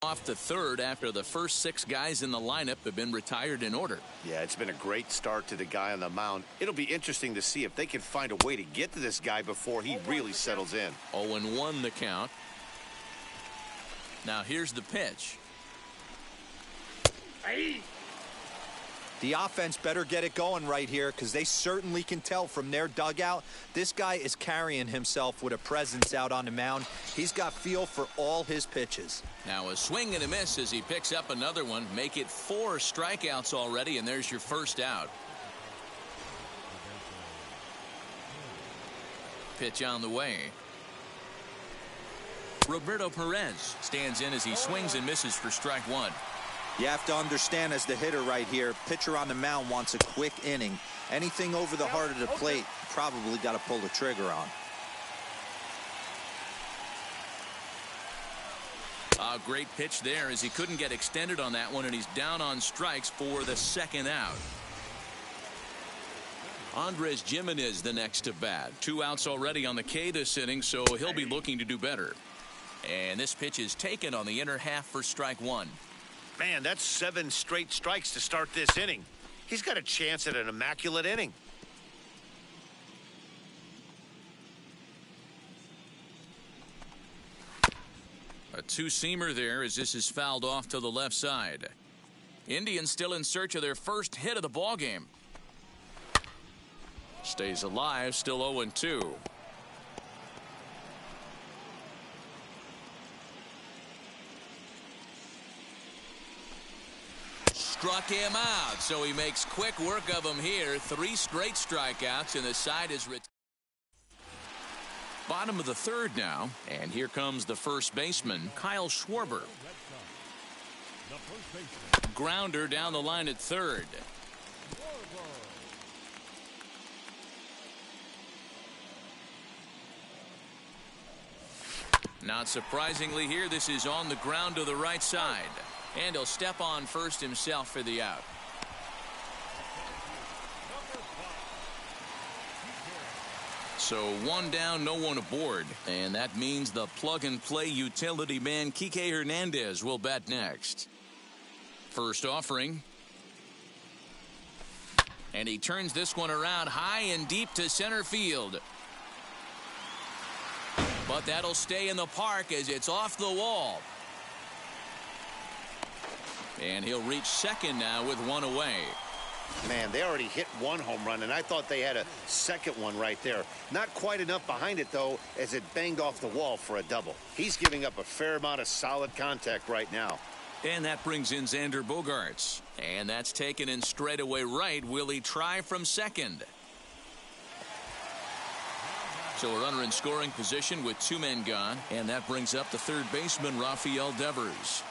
Off to third after the first 6 guys in the lineup have been retired in order. Yeah, it's been a great start to the guy on the mound. It'll be interesting to see if they can find a way to get to this guy before he really settles in. 0-1 the count. Now here's the pitch. The offense better get it going right here, because they certainly can tell from their dugout this guy is carrying himself with a presence out on the mound. He's got feel for all his pitches. Now a swing and a miss as he picks up another one. Make it 4 strikeouts already, and there's your first out. Pitch on the way. Roberto Perez stands in as he swings and misses for strike 1. You have to understand, as the hitter right here, pitcher on the mound wants a quick inning. Anything over the heart of the plate, probably got to pull the trigger on. A great pitch there as he couldn't get extended on that one, and he's down on strikes for the second out. Andres Gimenez the next to bat. 2 outs already on the K this inning, so he'll be looking to do better. And this pitch is taken on the inner half for strike 1. Man, that's 7 straight strikes to start this inning. He's got a chance at an immaculate inning. A 2-seamer there as this is fouled off to the left side. Indians still in search of their first hit of the ballgame. Stays alive, still 0-2. Struck him out, so he makes quick work of him here. 3 straight strikeouts, and the side is bottom of the third now, and here comes the first baseman, Kyle Schwarber. Grounder down the line at third. Not surprisingly here, this is on the ground to the right side. And he'll step on first himself for the out. So 1 down, no one aboard. And that means the plug-and-play utility man, Kike Hernandez, will bat next. First offering. And he turns this one around high and deep to center field. But that'll stay in the park as it's off the wall. And he'll reach second now with 1 away. Man, they already hit 1 home run, and I thought they had a second one right there. Not quite enough behind it, though, as it banged off the wall for a double. He's giving up a fair amount of solid contact right now. And that brings in Xander Bogaerts. And that's taken in straightaway right. Will he try from second? So a runner in scoring position with 2 men gone. And that brings up the third baseman, Rafael Devers.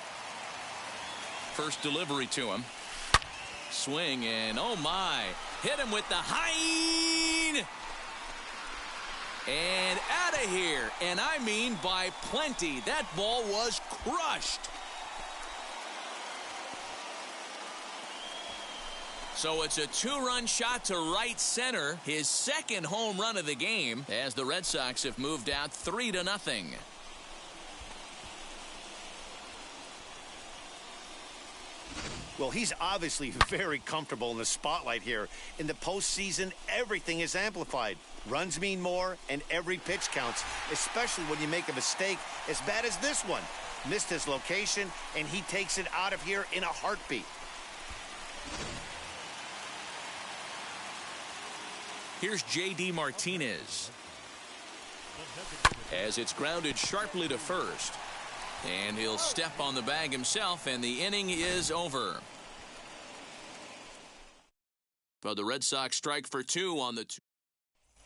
First delivery to him. Swing, and oh my, hit him with the high and out of here, and I mean by plenty. That ball was crushed. So it's a 2-run shot to right center, his second home run of the game, as the Red Sox have moved out 3-0. Well, he's obviously very comfortable in the spotlight here. In the postseason, everything is amplified. Runs mean more, and every pitch counts, especially when you make a mistake as bad as this one. Missed his location, and he takes it out of here in a heartbeat. Here's J.D. Martinez. As it's grounded sharply to first. And he'll step on the bag himself, and the inning is over. But the Red Sox strike for 2 on the 2.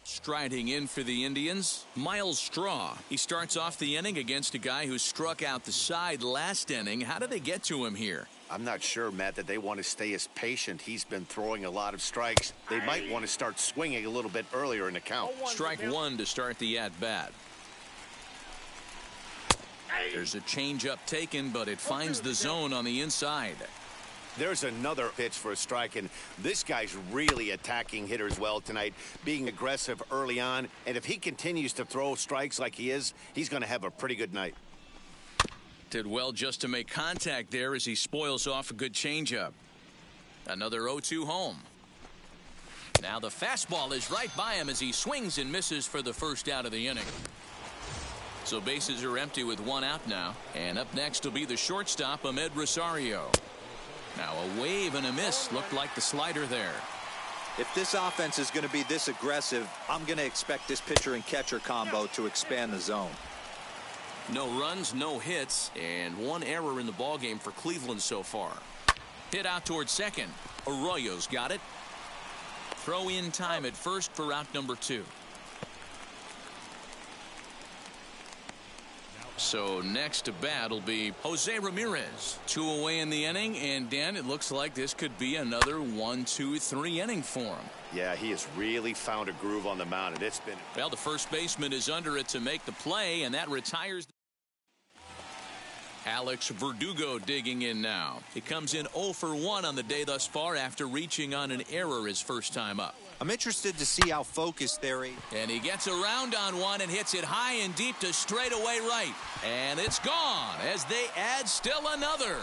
Striding in for the Indians, Miles Straw. He starts off the inning against a guy who struck out the side last inning. How do they get to him here? I'm not sure, Matt, that they want to stay as patient. He's been throwing a lot of strikes. They might want to start swinging a little bit earlier in the count. Strike 1 to start the at-bat. There's a changeup taken, but it finds the zone on the inside. There's another pitch for a strike, and this guy's really attacking hitters well tonight, being aggressive early on. And if he continues to throw strikes like he is, he's going to have a pretty good night. Did well just to make contact there as he spoils off a good changeup. Another 0-2 home. Now the fastball is right by him as he swings and misses for the first out of the inning. So bases are empty with one out now. And up next will be the shortstop, Ahmed Rosario. Now a wave and a miss. Looked like the slider there. If this offense is going to be this aggressive, I'm going to expect this pitcher and catcher combo to expand the zone. No runs, no hits, and one error in the ballgame for Cleveland so far. Hit out towards second. Arroyo's got it. Throw in time at first for out number 2. So next to bat will be Jose Ramirez. 2 away in the inning, and Dan, it looks like this could be another 1-2-3 inning for him. Yeah, he has really found a groove on the mound, and it's been... Well, the first baseman is under it to make the play, and that retires. Alex Verdugo digging in now. He comes in 0 for 1 on the day thus far after reaching on an error his first time up. I'm interested to see how focused they're. And he gets around on one and hits it high and deep to straightaway right. And it's gone as they add still another.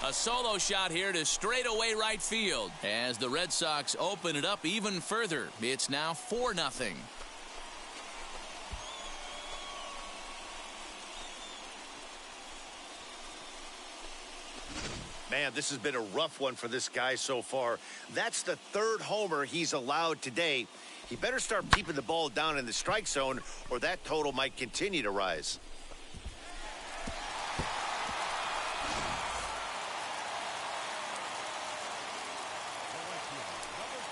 A solo shot here to straightaway right field as the Red Sox open it up even further. It's now 4-0. Man, this has been a rough one for this guy so far. That's the 3rd homer he's allowed today. He better start keeping the ball down in the strike zone, or that total might continue to rise.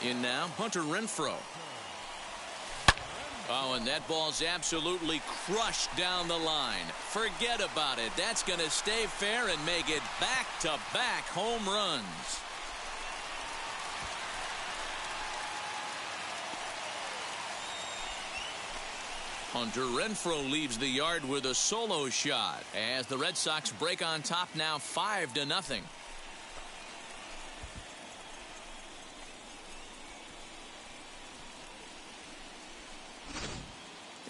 In now, Hunter Renfroe. Oh, and that ball's absolutely crushed down the line. Forget about it. That's going to stay fair and make it back-to-back home runs. Hunter Renfroe leaves the yard with a solo shot as the Red Sox break on top now 5-0.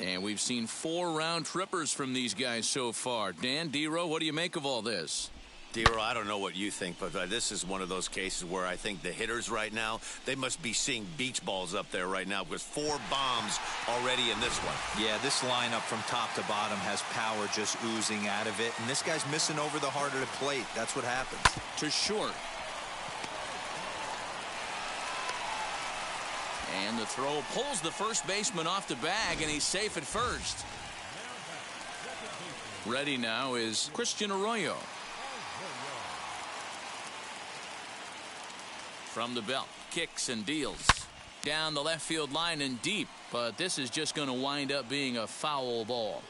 And we've seen 4 round trippers from these guys so far. Dan, D-Row, what do you make of all this? D-Row, I don't know what you think, but this is one of those cases where I think the hitters right now, they must be seeing beach balls up there right now because 4 bombs already in this one. Yeah, this lineup from top to bottom has power just oozing out of it. And this guy's missing over the heart of the plate. That's what happens. To short. And the throw pulls the first baseman off the bag, and he's safe at first. Ready now is Christian Arroyo. From the belt, kicks and deals. Down the left field line and deep, but this is just going to wind up being a foul ball.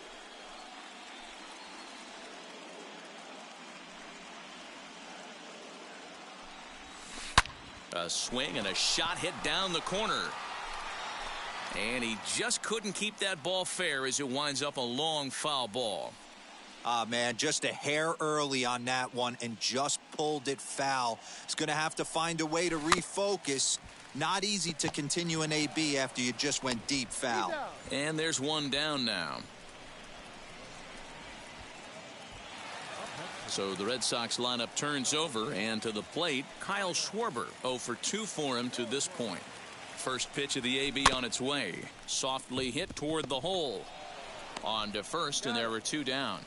A swing and a shot hit down the corner. And he just couldn't keep that ball fair as it winds up a long foul ball. Man, just a hair early on that one and just pulled it foul. He's going to have to find a way to refocus. Not easy to continue an AB after you just went deep foul. And there's one down now. So the Red Sox lineup turns over, and to the plate, Kyle Schwarber. 0 for 2 for him to this point. First pitch of the AB on its way. Softly hit toward the hole. On to first, and there were 2 down.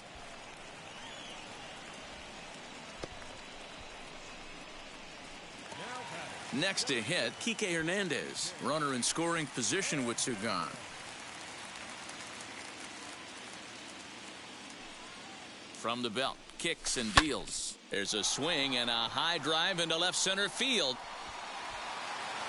Next to hit, Kike Hernandez. Runner in scoring position with 2 gone. From the belt, kicks and deals. There's a swing and a high drive into left center field.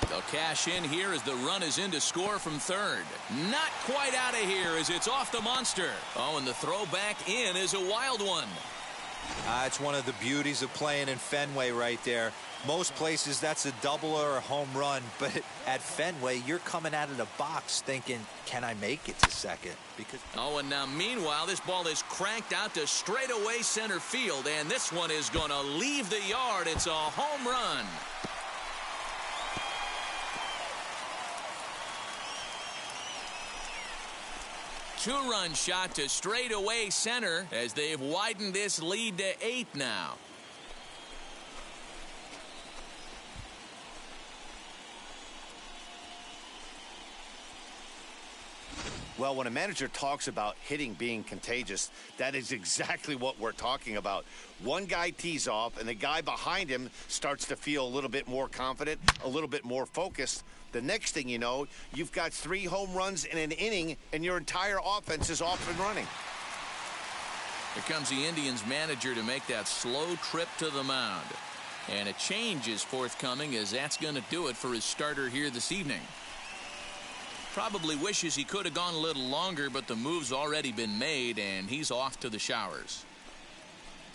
They'll cash in here as the run is in to score from third. Not quite out of here as it's off the monster. Oh, and the throw back in is a wild one. It's one of the beauties of playing in Fenway right there. Most places that's a double or a home run, but at Fenway you're coming out of the box thinking, can I make it to second? Because oh, and now meanwhile this ball is cranked out to straightaway center field, and this one is going to leave the yard. It's a home run. two-run shot to straightaway center as they've widened this lead to 8 now. Well, when a manager talks about hitting being contagious, that is exactly what we're talking about. One guy tees off, and the guy behind him starts to feel a little bit more confident, a little bit more focused. The next thing you know, you've got 3 home runs in an inning, and your entire offense is off and running. Here comes the Indians manager to make that slow trip to the mound. And a change is forthcoming, as that's going to do it for his starter here this evening. Probably wishes he could have gone a little longer, but the move's already been made, and he's off to the showers.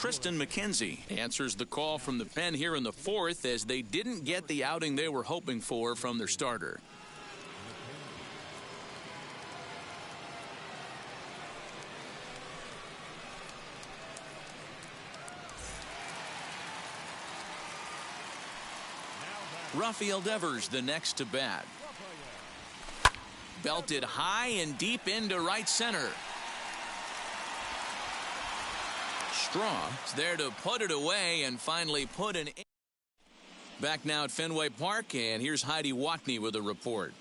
Tristan McKenzie answers the call from the pen here in the 4th, as they didn't get the outing they were hoping for from their starter. Rafael Devers the next to bat. Belted high and deep into right center. Straw is there to put it away and finally put an in. Back now at Fenway Park, and here's Heidi Watney with a report.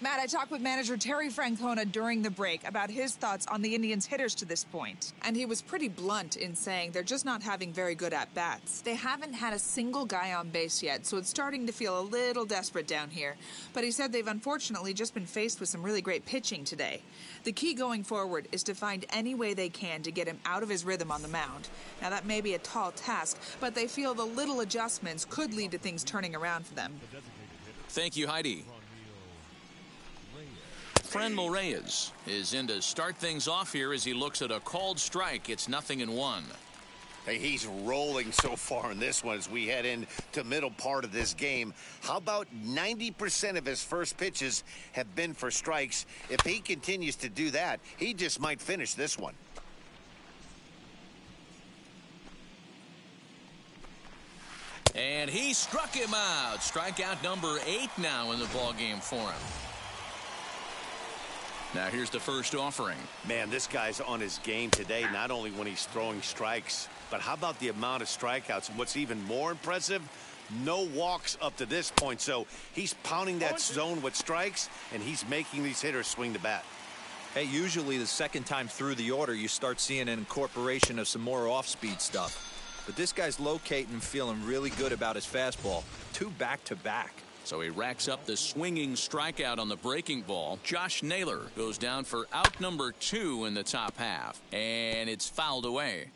Matt, I talked with manager Terry Francona during the break about his thoughts on the Indians' hitters to this point. And he was pretty blunt in saying they're just not having very good at-bats. They haven't had a single guy on base yet, so it's starting to feel a little desperate down here. But he said they've unfortunately just been faced with some really great pitching today. The key going forward is to find any way they can to get him out of his rhythm on the mound. Now, that may be a tall task, but they feel the little adjustments could lead to things turning around for them. Thank you, Heidi. Franmil Reyes is in to start things off here as he looks at a called strike. It's 0-1. Hey, he's rolling so far in this one as we head into middle part of this game. How about 90% of his first pitches have been for strikes? If he continues to do that, he just might finish this one. And he struck him out. Strikeout number 8 now in the ballgame for him. Now here's the first offering. Man, this guy's on his game today, not only when he's throwing strikes, but how about the amount of strikeouts? And what's even more impressive, no walks up to this point. So he's pounding that zone with strikes, and he's making these hitters swing the bat. Hey, usually the second time through the order, you start seeing an incorporation of some more off-speed stuff. But this guy's locating and feeling really good about his fastball. 2 back-to-back. So he racks up the swinging strikeout on the breaking ball. Josh Naylor goes down for out number 2 in the top half. And it's fouled away.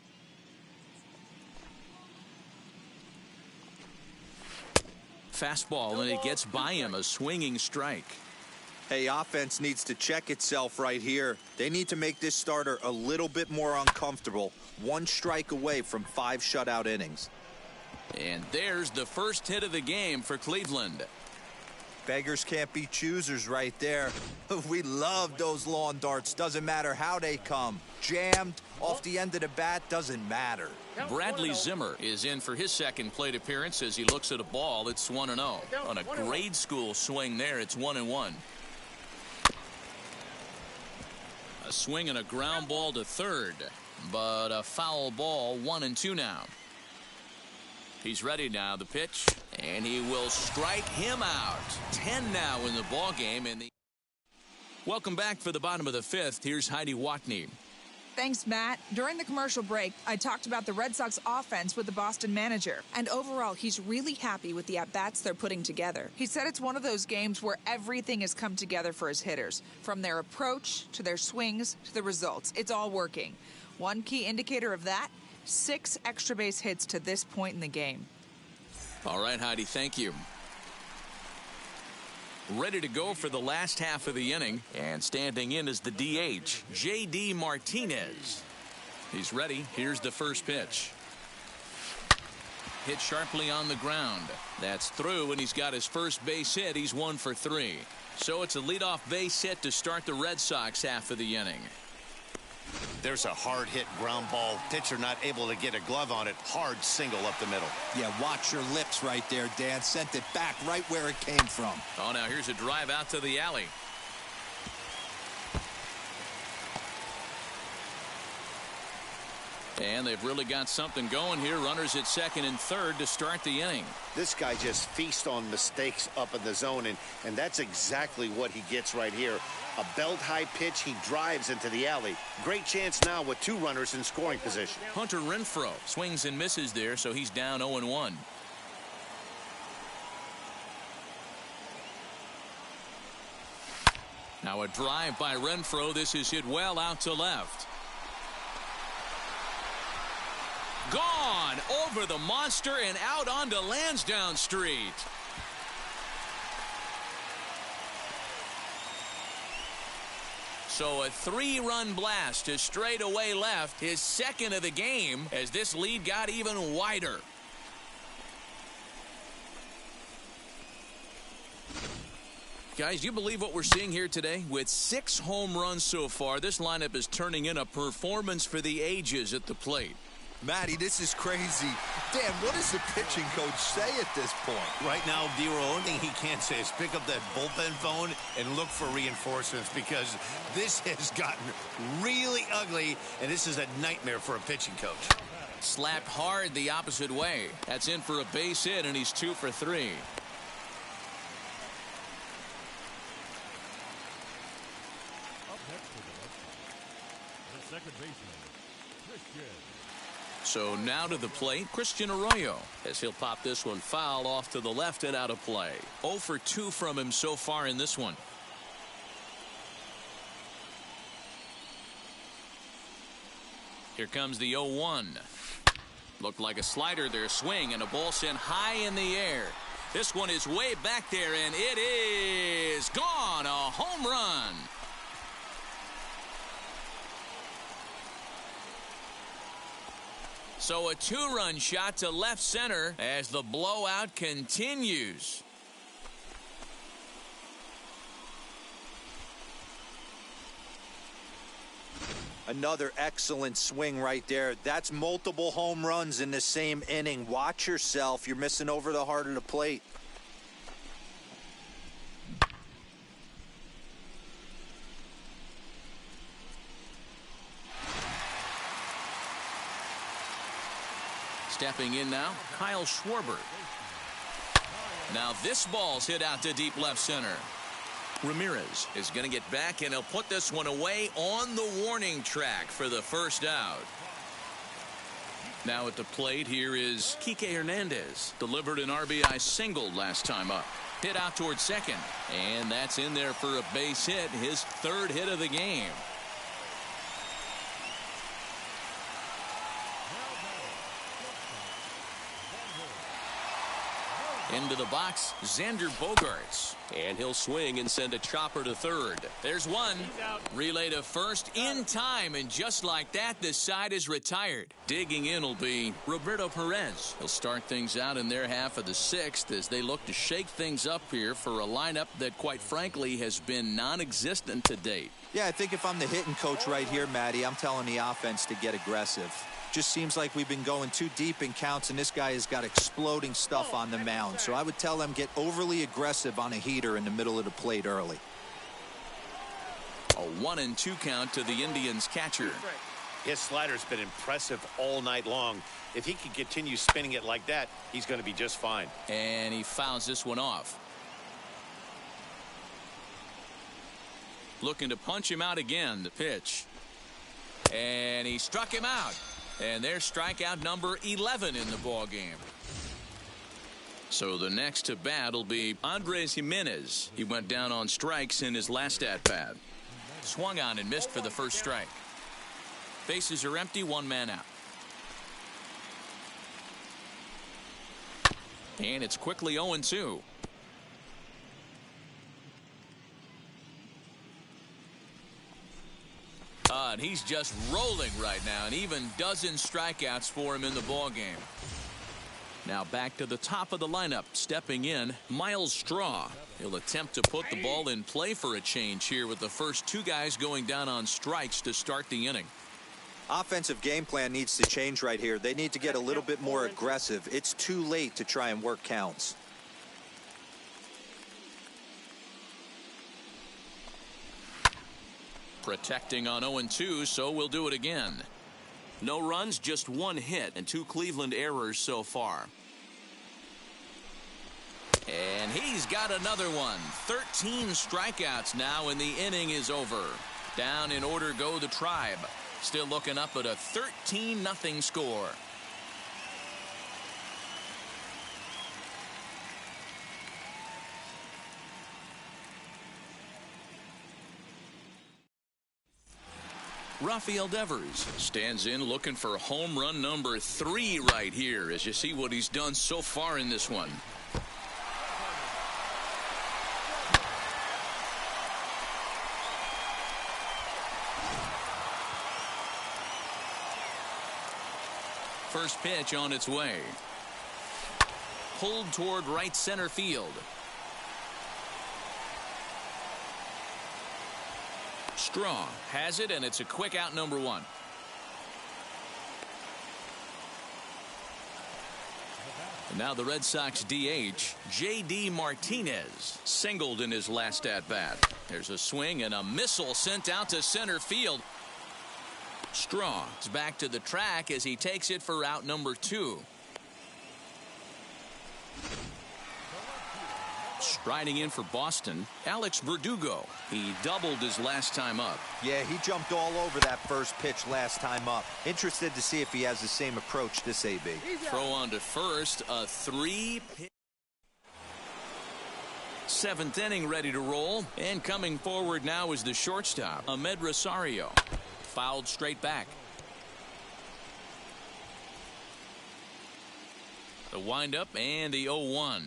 Fastball, and it gets by him, a swinging strike. Hey, offense needs to check itself right here. They need to make this starter a little bit more uncomfortable. 1 strike away from 5 shutout innings. And there's the first hit of the game for Cleveland. Beggars can't be choosers right there. We love those lawn darts. Doesn't matter how they come. Jammed, off the end of the bat, doesn't matter. Bradley Zimmer is in for his second plate appearance as he looks at a ball. It's 1-0. On a grade school swing there, it's 1-1. A swing and a ground ball to third, but a foul ball, 1-2 now. He's ready now, the pitch, and he will strike him out. 10 now in the ball game. Welcome back for the bottom of the 5th. Here's Heidi Watney. Thanks, Matt. During the commercial break, I talked about the Red Sox offense with the Boston manager. And overall, he's really happy with the at-bats they're putting together. He said it's one of those games where everything has come together for his hitters. From their approach, to their swings, to the results. It's all working. One key indicator of that, 6 extra base hits to this point in the game. All right, Heidi, thank you. Ready to go for the last half of the inning, and standing in is the DH, J.D. Martinez. He's ready. Here's the first pitch. Hit sharply on the ground. That's through, and he's got his first base hit. He's 1 for 3. So it's a leadoff base hit to start the Red Sox half of the inning. There's a hard hit ground ball. Pitcher not able to get a glove on it. Hard single up the middle. Yeah, watch your lips right there, Dan. Sent it back right where it came from. Oh, now here's a drive out to the alley. And they've really got something going here. Runners at second and third to start the inning. This guy just feasts on mistakes up in the zone, and that's exactly what he gets right here. A belt-high pitch, he drives into the alley. Great chance now with 2 runners in scoring position. Hunter Renfroe swings and misses there, so he's down 0-1. Now a drive by Renfroe. This is hit well out to left. Gone over the monster and out onto Lansdowne Street. So a 3-run blast to straightaway left, his second of the game, as this lead got even wider. Guys, do you believe what we're seeing here today? With 6 home runs so far, this lineup is turning in a performance for the ages at the plate. Matty, this is crazy. Dan, what does the pitching coach say at this point? Right now, the only thing he can't say is pick up that bullpen phone and look for reinforcements, because this has gotten really ugly, and this is a nightmare for a pitching coach. Slapped hard the opposite way. That's in for a base hit, and he's 2 for 3. So now to the plate, Christian Arroyo, as he'll pop this one foul off to the left and out of play. 0 for 2 from him so far in this one. Here comes the 0-1. Looked like a slider there, swing, and a ball sent high in the air. This one is way back there, and it is gone. A home run. So a 2-run shot to left center as the blowout continues. Another excellent swing right there. That's multiple home runs in the same inning. Watch yourself. You're missing over the heart of the plate. Stepping in now, Kyle Schwarber. Now this ball's hit out to deep left center. Ramirez is going to get back, and he'll put this one away on the warning track for the first out. Now at the plate, here is Kike Hernandez. Delivered an RBI single last time up. Hit out towards second, and that's in there for a base hit, his 3rd hit of the game. Into the box, Xander Bogaerts. And he'll swing and send a chopper to third. There's one. Relay to first in time, and just like that, the side is retired. Digging in will be Roberto Perez. He'll start things out in their half of the 6th as they look to shake things up here for a lineup that, quite frankly, has been non-existent to date. Yeah, I think if I'm the hitting coach right here, Matty, I'm telling the offense to get aggressive. Just seems like we've been going too deep in counts, and this guy has got exploding stuff on the mound. So I would tell them get overly aggressive on a heater in the middle of the plate early. A 1-2 count to the Indians catcher. His slider's been impressive all night long. If he can continue spinning it like that, he's going to be just fine. And he fouls this one off. Looking to punch him out again. The pitch. And he struck him out. And there's strikeout number 11 in the ball game. So the next to bat will be Andres Jimenez. He went down on strikes in his last at bat. Swung on and missed for the first strike. Bases are empty, 1 man out. And it's quickly 0-2. And he's just rolling right now, and even dozen strikeouts for him in the ball game. Now back to the top of the lineup, stepping in, Miles Straw. He'll attempt to put the ball in play for a change here with the first 2 guys going down on strikes to start the inning. Offensive game plan needs to change right here. They need to get a little bit more aggressive. It's too late to try and work counts. Protecting on 0-2, so we'll do it again. No runs, just one hit, and 2 Cleveland errors so far. And he's got another one. 13 strikeouts now, and the inning is over. Down in order go the Tribe. Still looking up at a 13-0 score. Rafael Devers stands in looking for home run number 3 right here as you see what he's done so far in this one. First pitch on its way. Pulled toward right center field. Strong has it, and it's a quick out, number 1. And now the Red Sox DH, J.D. Martinez, singled in his last at-bat. There's a swing and a missile sent out to center field. Strong is back to the track as he takes it for out number 2. Striding in for Boston, Alex Verdugo. He doubled his last time up. Yeah, he jumped all over that first pitch last time up. Interested to see if he has the same approach this AB. Throw on to first, a 3-pitch. 7th inning ready to roll, and coming forward now is the shortstop, Ahmed Rosario. Fouled straight back. The windup and the 0-1.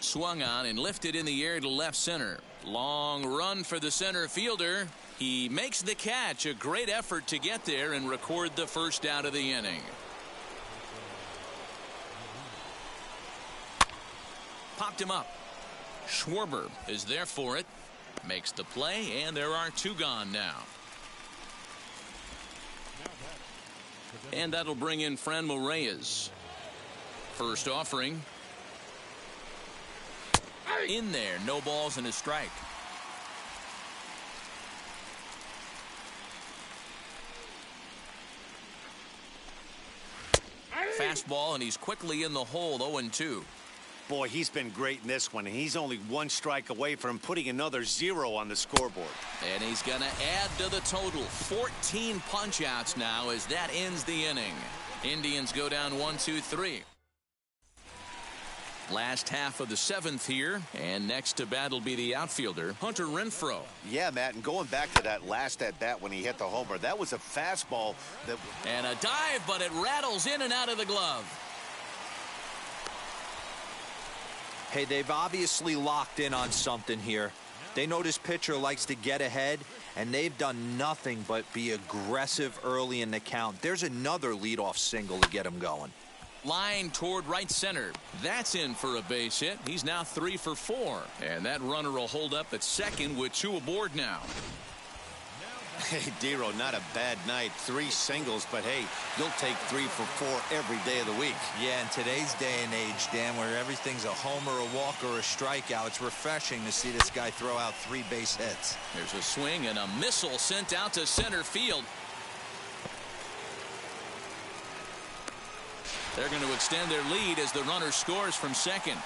Swung on and lifted in the air to left center. Long run for the center fielder. He makes the catch. A great effort to get there and record the first out of the inning. Popped him up. Schwarber is there for it. Makes the play, and there are 2 gone now. And that'll bring in Franmil Reyes. First offering. In there, no balls and a strike. Fastball, and he's quickly in the hole, 0-2. Boy, he's been great in this one. He's only 1 strike away from putting another 0 on the scoreboard. And he's going to add to the total. 14 punch-outs now as that ends the inning. Indians go down 1-2-3. Last half of the 7th here, and next to bat will be the outfielder, Hunter Renfroe. Yeah, Matt, and going back to that last at-bat when he hit the homer, that was a fastball that... And a dive, but it rattles in and out of the glove. Hey, they've obviously locked in on something here. They know this pitcher likes to get ahead, and they've done nothing but be aggressive early in the count. There's another leadoff single to get him going. Line toward right center. That's in for a base hit. He's now 3 for 4. And that runner will hold up at second with 2 aboard now. Hey, Dero, not a bad night. 3 singles, but hey, you'll take 3 for 4 every day of the week. Yeah, in today's day and age, Dan, where everything's a homer, a walk, or a strikeout, it's refreshing to see this guy throw out 3 base hits. There's a swing and a missile sent out to center field. They're going to extend their lead as the runner scores from second.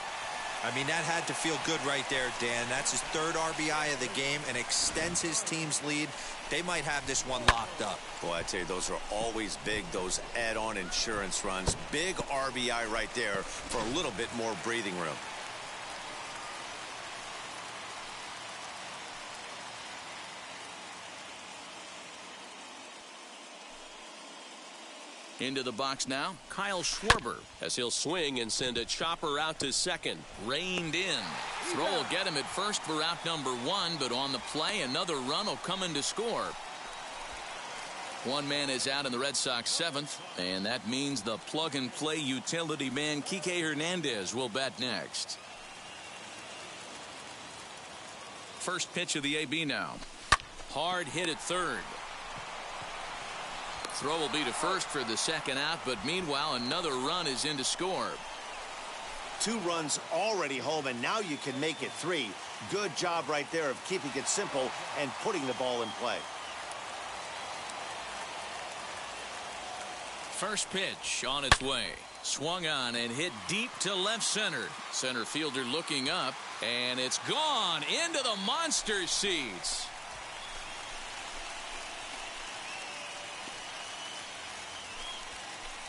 I mean, that had to feel good right there, Dan. That's his 3rd RBI of the game and extends his team's lead. They might have this one locked up. Boy, I tell you, those are always big, those add-on insurance runs. Big RBI right there for a little bit more breathing room. Into the box now, Kyle Schwarber, as he'll swing and send a chopper out to second. Reined in. Throw will get him at first for out number 1, but on the play, another run will come in to score. 1 man is out in the Red Sox 7th, and that means the plug-and-play utility man Kike Hernandez will bat next. First pitch of the AB now. Hard hit at third. Throw will be to first for the second out, but meanwhile another run is in to score. 2 runs already home, and now you can make it 3. Good job right there of keeping it simple and putting the ball in play. First pitch on its way. Swung on and hit deep to left center. Center fielder looking up, and it's gone into the monster seats.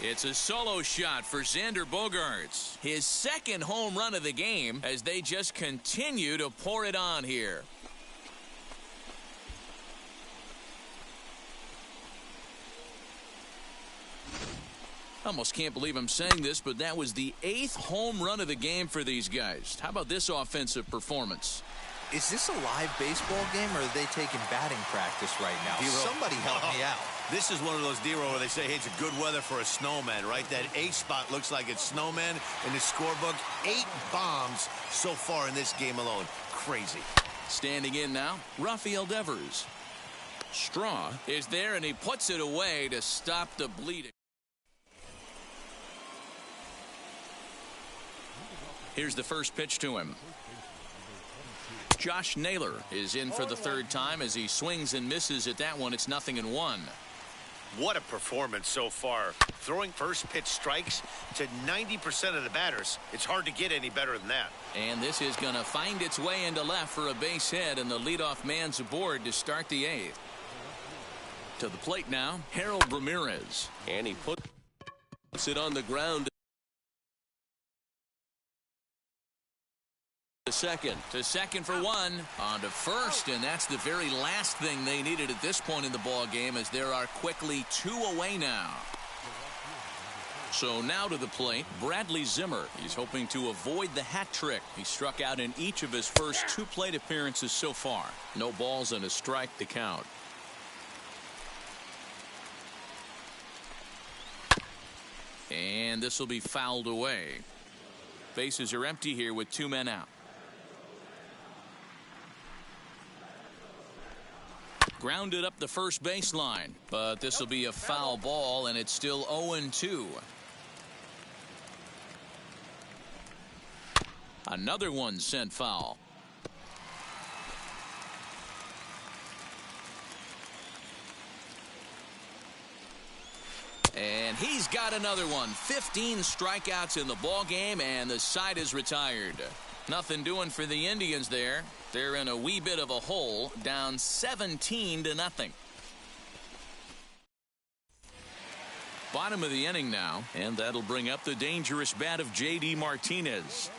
It's a solo shot for Xander Bogaerts. His second home run of the game as they just continue to pour it on here. Almost can't believe I'm saying this, but that was the 8th home run of the game for these guys. How about this offensive performance? Is this a live baseball game, or are they taking batting practice right now? D-Roll. Somebody help me out. This is one of those D-Roll where they say, hey, it's a good weather for a snowman, right? That 8 spot looks like it's snowman in the scorebook. 8 bombs so far in this game alone. Crazy. Standing in now, Rafael Devers. Straw is there, and he puts it away to stop the bleeding. Here's the first pitch to him. Josh Naylor is in for the 3rd time as he swings and misses at that one. It's 0-1. What a performance so far. Throwing first pitch strikes to 90% of the batters. It's hard to get any better than that. And this is going to find its way into left for a base hit, and the leadoff man's aboard to start the 8th. To the plate now, Harold Ramirez. And he puts it on the ground. To second for one, on to first, and that's the very last thing they needed at this point in the ball game, as there are quickly 2 away now. So now to the plate, Bradley Zimmer. He's hoping to avoid the hat trick. He struck out in each of his first 2 plate appearances so far. No balls and a strike to count. And this will be fouled away. Bases are empty here with 2 men out. Grounded up the first baseline, but this will be a foul ball, and it's still 0-2. Another one sent foul. And he's got another one. 15 strikeouts in the ball game, and the side is retired. Nothing doing for the Indians there. They're in a wee bit of a hole, down 17-0. Bottom of the inning now, and that'll bring up the dangerous bat of J.D. Martinez.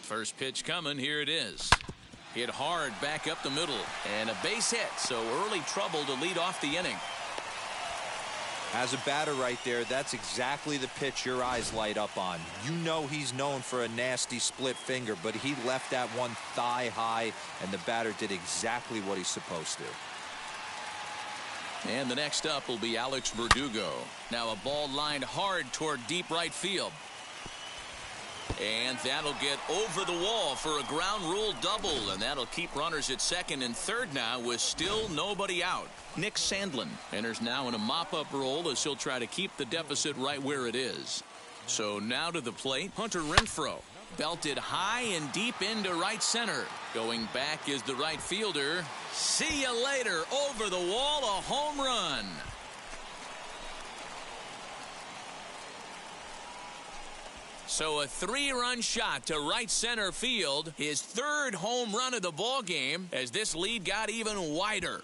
First pitch coming. Here it is. Hit hard back up the middle, and a base hit, so early trouble to lead off the inning. As a batter right there, that's exactly the pitch your eyes light up on. You know he's known for a nasty split finger, but he left that one thigh high, and the batter did exactly what he's supposed to. And the next up will be Alex Verdugo. Now a ball lined hard toward deep right field. And that'll get over the wall for a ground rule double, and that'll keep runners at second and third now with still nobody out. Nick Sandlin enters now in a mop-up role as he'll try to keep the deficit right where it is. So now to the plate, Hunter Renfroe. Belted high and deep into right center. Going back is the right fielder. See you later. Over the wall, a home run. So a 3-run shot to right center field. His 3rd home run of the ball game as this lead got even wider.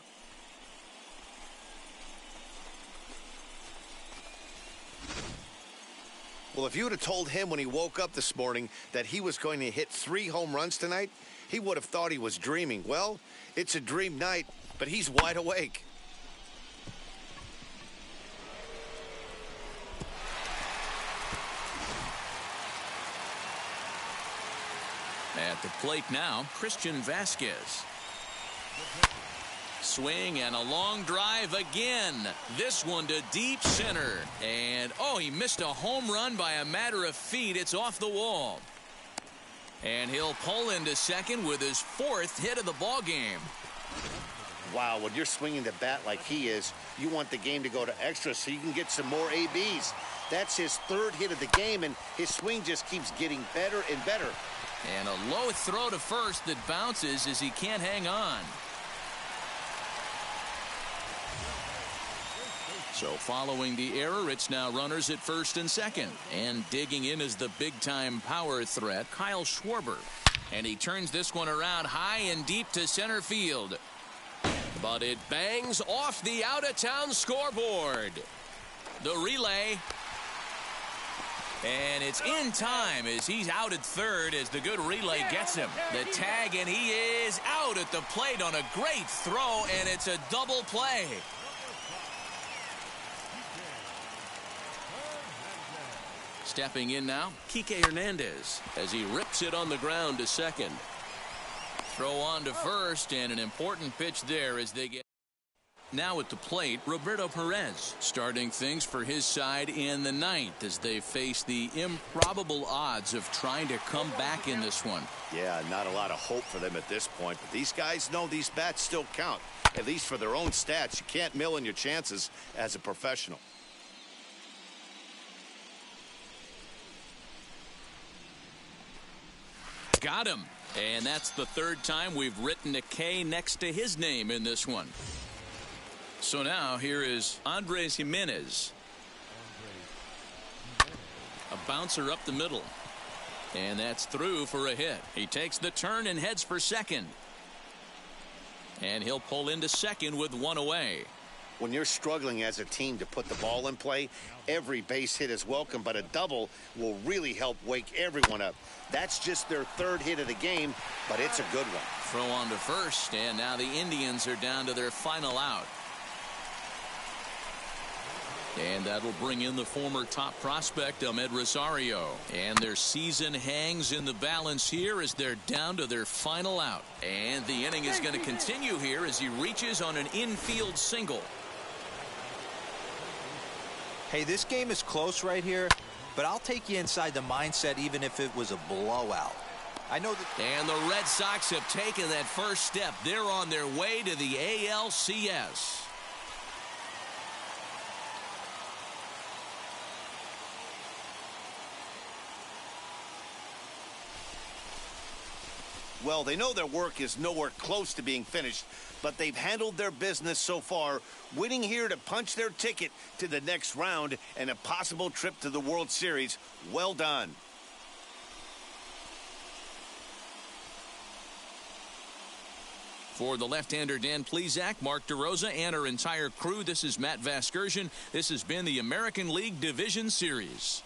Well, if you would have told him when he woke up this morning that he was going to hit 3 home runs tonight, he would have thought he was dreaming. Well, it's a dream night, but he's wide awake. At the plate now, Christian Vasquez. Swing and a long drive again. This one to deep center. And, oh, he missed a home run by a matter of feet. It's off the wall. And he'll pull into second with his 4th hit of the ball game. Wow, when you're swinging the bat like he is, you want the game to go to extra so you can get some more ABs. That's his 3rd hit of the game, and his swing just keeps getting better and better. And a low throw to first that bounces as he can't hang on. So following the error, it's now runners at first and second. And digging in is the big-time power threat, Kyle Schwarber. And he turns this one around high and deep to center field. But it bangs off the out-of-town scoreboard. The relay. And it's in time as he's out at third as the good relay gets him. The tag, and he is out at the plate on a great throw, and it's a double play. Stepping in now, Kike Hernandez as he rips it on the ground to second. Throw on to first, and an important pitch there as they get. Now at the plate, Roberto Perez starting things for his side in the ninth as they face the improbable odds of trying to come back in this one. Yeah, not a lot of hope for them at this point, but these guys know these bats still count, at least for their own stats. You can't mill in your chances as a professional. Got him. And that's the third time we've written a K next to his name in this one. So now here is Andres Jimenez. A bouncer up the middle. And that's through for a hit. He takes the turn and heads for second. And he'll pull into second with one away. When you're struggling as a team to put the ball in play, every base hit is welcome, but a double will really help wake everyone up. That's just their third hit of the game, but it's a good one. Throw on to first, and now the Indians are down to their final out. And that'll bring in the former top prospect, Ahmed Rosario. And their season hangs in the balance here as they're down to their final out. And the inning is going to continue here as he reaches on an infield single. Hey, this game is close right here, but I'll take you inside the mindset even if it was a blowout. I know that. And the Red Sox have taken that first step. They're on their way to the ALCS. Well, they know their work is nowhere close to being finished, but they've handled their business so far, winning here to punch their ticket to the next round and a possible trip to the World Series. Well done. For the left-hander Dan Plesac, Mark DeRosa, and our entire crew, this is Matt Vasgersian. This has been the American League Division Series.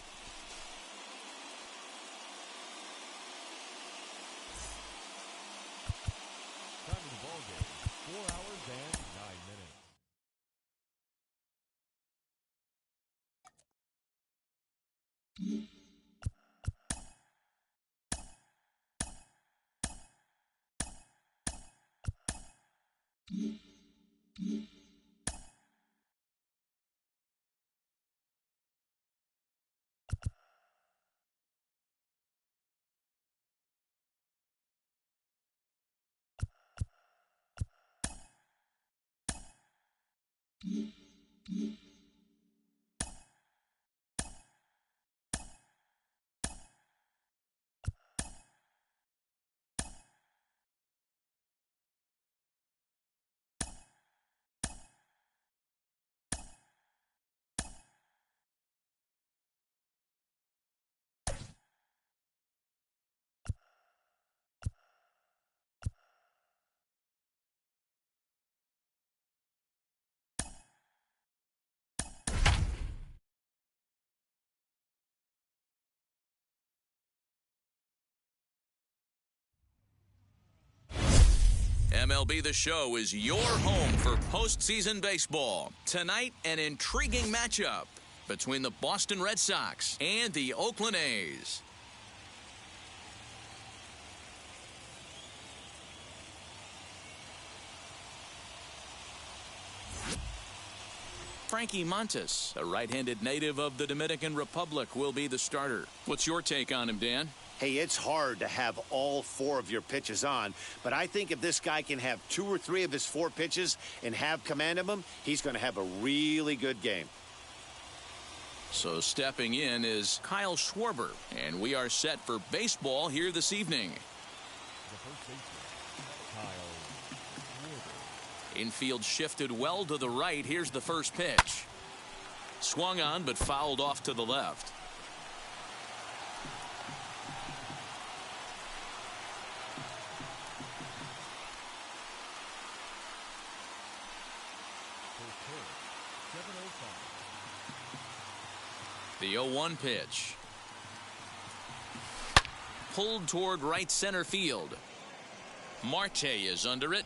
MLB The Show is your home for postseason baseball. Tonight, an intriguing matchup between the Boston Red Sox and the Oakland A's. Frankie Montas, a right-handed native of the Dominican Republic, will be the starter. What's your take on him, Dan? Hey, it's hard to have all four of your pitches on, but I think if this guy can have 2 or 3 of his 4 pitches and have command of them, he's going to have a really good game. So stepping in is Kyle Schwarber, and we are set for baseball here this evening. Infield shifted well to the right. Here's the first pitch. Swung on but fouled off to the left. The 0-1 pitch. Pulled toward right center field. Marte is under it.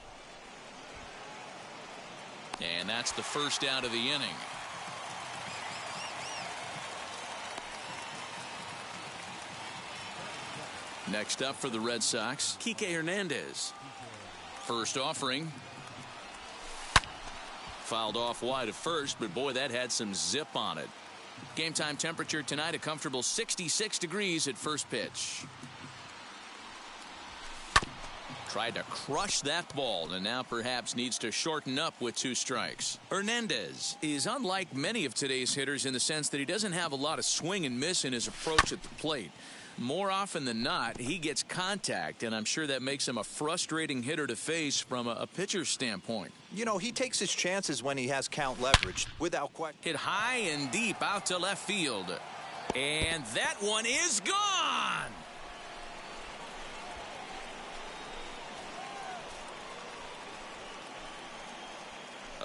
And that's the first out of the inning. Next up for the Red Sox, Kike Hernandez. First offering. Fouled off wide at first, but boy, that had some zip on it. Game time temperature tonight, a comfortable 66 degrees at first pitch. Tried to crush that ball and now perhaps needs to shorten up with 2 strikes. Hernandez is unlike many of today's hitters in the sense that he doesn't have a lot of swing and miss in his approach at the plate. More often than not, he gets contact, and I'm sure that makes him a frustrating hitter to face from a pitcher's standpoint. You know, he takes his chances when he has count leverage, without question. Hit high and deep out to left field. And that one is gone!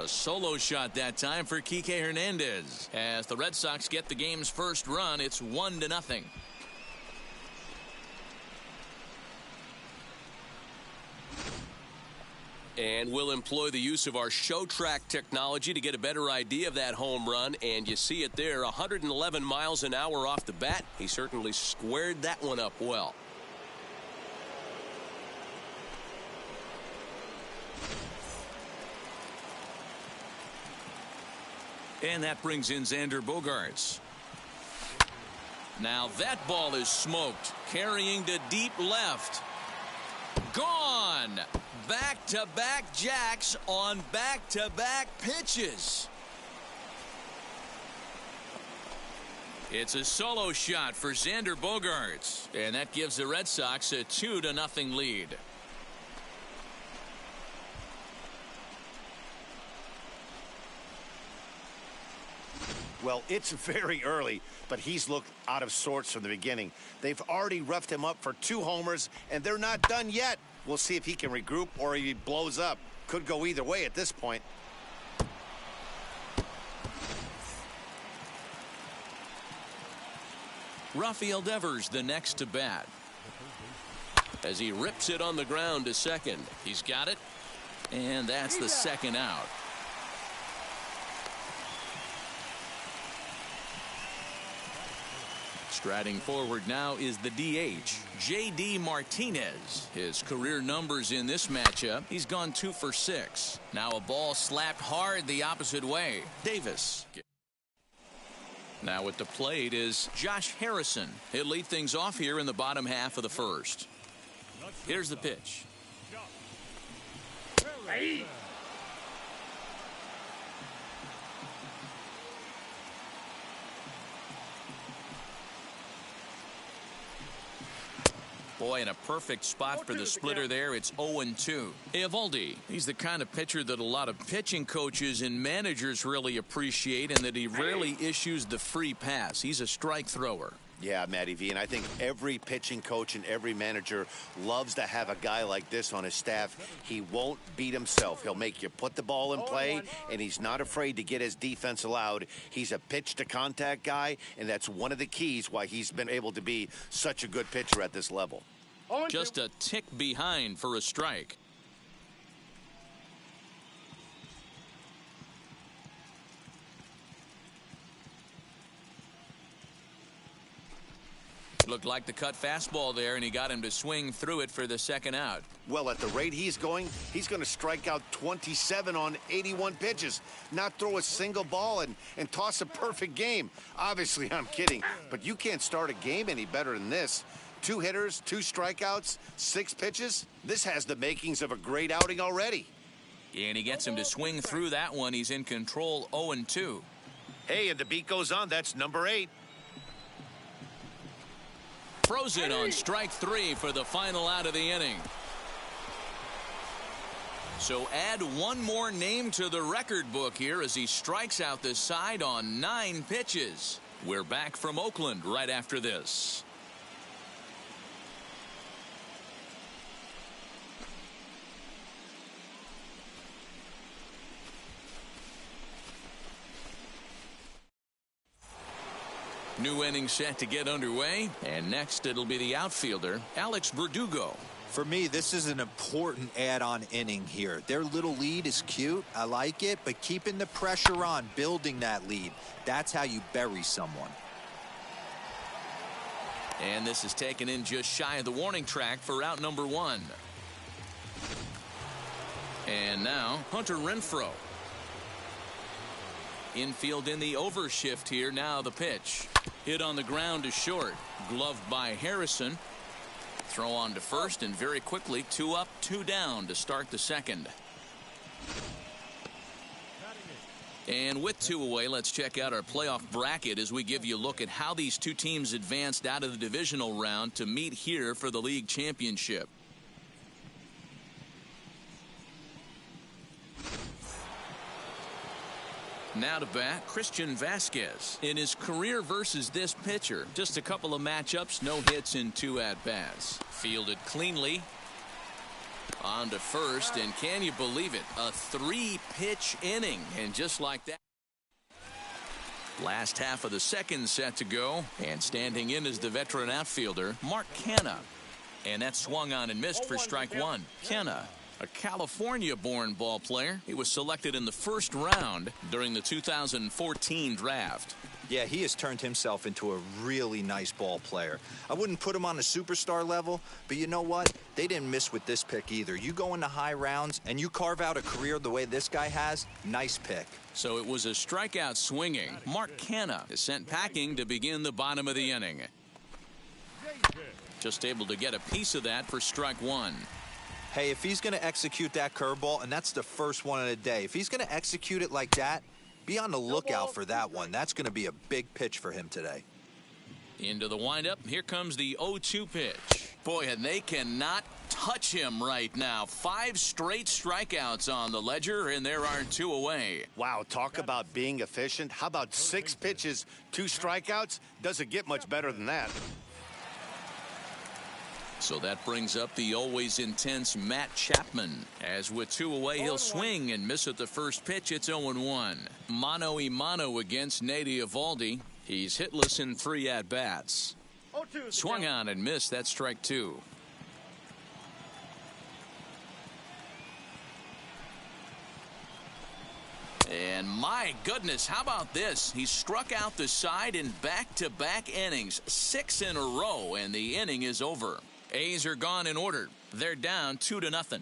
A solo shot that time for Kike Hernandez. As the Red Sox get the game's first run, it's 1-0. And we'll employ the use of our show track technology to get a better idea of that home run. And you see it there, 111 miles an hour off the bat. He certainly squared that one up well. And that brings in Xander Bogaerts. Now that ball is smoked, carrying to deep left. Gone! Back-to-back jacks on back-to-back pitches. It's a solo shot for Xander Bogaerts, and that gives the Red Sox a 2-0 lead. Well, it's very early, but he's looked out of sorts from the beginning. They've already roughed him up for 2 homers, and they're not done yet. We'll see if he can regroup or if he blows up. Could go either way at this point. Rafael Devers the next to bat. As he rips it on the ground to second. He's got it, and that's the second out. Striding forward now is the DH, J.D. Martinez. His career numbers in this matchup, he's gone 2 for 6. Now a ball slapped hard the opposite way. Davis. Now at the plate is Josh Harrison. He'll lead things off here in the bottom half of the first. Here's the pitch. Boy, in a perfect spot for the splitter there. It's 0-2. Eovaldi, he's the kind of pitcher that a lot of pitching coaches and managers really appreciate, and that he rarely issues the free pass. He's a strike thrower. Yeah, Matty V, and I think every pitching coach and every manager loves to have a guy like this on his staff. He won't beat himself. He'll make you put the ball in play, and he's not afraid to get his defense allowed. He's a pitch-to-contact guy, and that's one of the keys why he's been able to be such a good pitcher at this level. Just a tick behind for a strike. Looked like the cut fastball there, and he got him to swing through it for the second out. Well, at the rate he's going to strike out 27 on 81 pitches, not throw a single ball and toss a perfect game. Obviously, I'm kidding, but you can't start a game any better than this. 2 hitters, 2 strikeouts, 6 pitches. This has the makings of a great outing already. And he gets him to swing through that one. He's in control, 0-2. Hey, and the beat goes on. That's number 8. Throws it on strike 3 for the final out of the inning. So add one more name to the record book here as he strikes out the side on 9 pitches. We're back from Oakland right after this. New inning set to get underway, and next it'll be the outfielder, Alex Verdugo. For me, this is an important add-on inning here. Their little lead is cute. I like it, but keeping the pressure on, building that lead, that's how you bury someone. And this is taken in just shy of the warning track for out number 1. And now, Hunter Renfroe. Infield in the overshift here. Now the pitch. Hit on the ground to short. Gloved by Harrison. Throw on to first, and very quickly 2 up, 2 down to start the second. And with 2 away, let's check out our playoff bracket as we give you a look at how these 2 teams advanced out of the divisional round to meet here for the league championship. Now to bat, Christian Vasquez. In his career versus this pitcher, just a couple of matchups, no hits in 2 at-bats. Fielded cleanly. On to first, and can you believe it? A 3-pitch inning, and just like that. Last half of the second set to go, and standing in is the veteran outfielder, Mark Canha. And that swung on and missed for strike 1. Canha, a California-born ball player. He was selected in the first round during the 2014 draft. Yeah, he has turned himself into a really nice ball player. I wouldn't put him on a superstar level, but you know what? They didn't miss with this pick either. You go into high rounds and you carve out a career the way this guy has, nice pick. So it was a strikeout swinging. Mark Canha is sent packing to begin the bottom of the inning. Just able to get a piece of that for strike 1. Hey, if he's going to execute that curveball, and that's the first one of the day, if he's going to execute it like that, be on the lookout for that one. That's going to be a big pitch for him today. Into the windup. Here comes the 0-2 pitch. Boy, and they cannot touch him right now. 5 straight strikeouts on the ledger, and there are 2 away. Wow, talk about being efficient. How about 6 pitches, 2 strikeouts? Doesn't get much better than that. So that brings up the always intense Matt Chapman. As with 2 away, he'll swing and miss at the first pitch. It's 0-1. Mano-a-mano against Nate Eovaldi. He's hitless in 3 at-bats. Swung on and missed. That's strike 2. And my goodness, how about this? He struck out the side in back-to-back innings. 6 in a row, and the inning is over. A's are gone in order. They're down 2-0.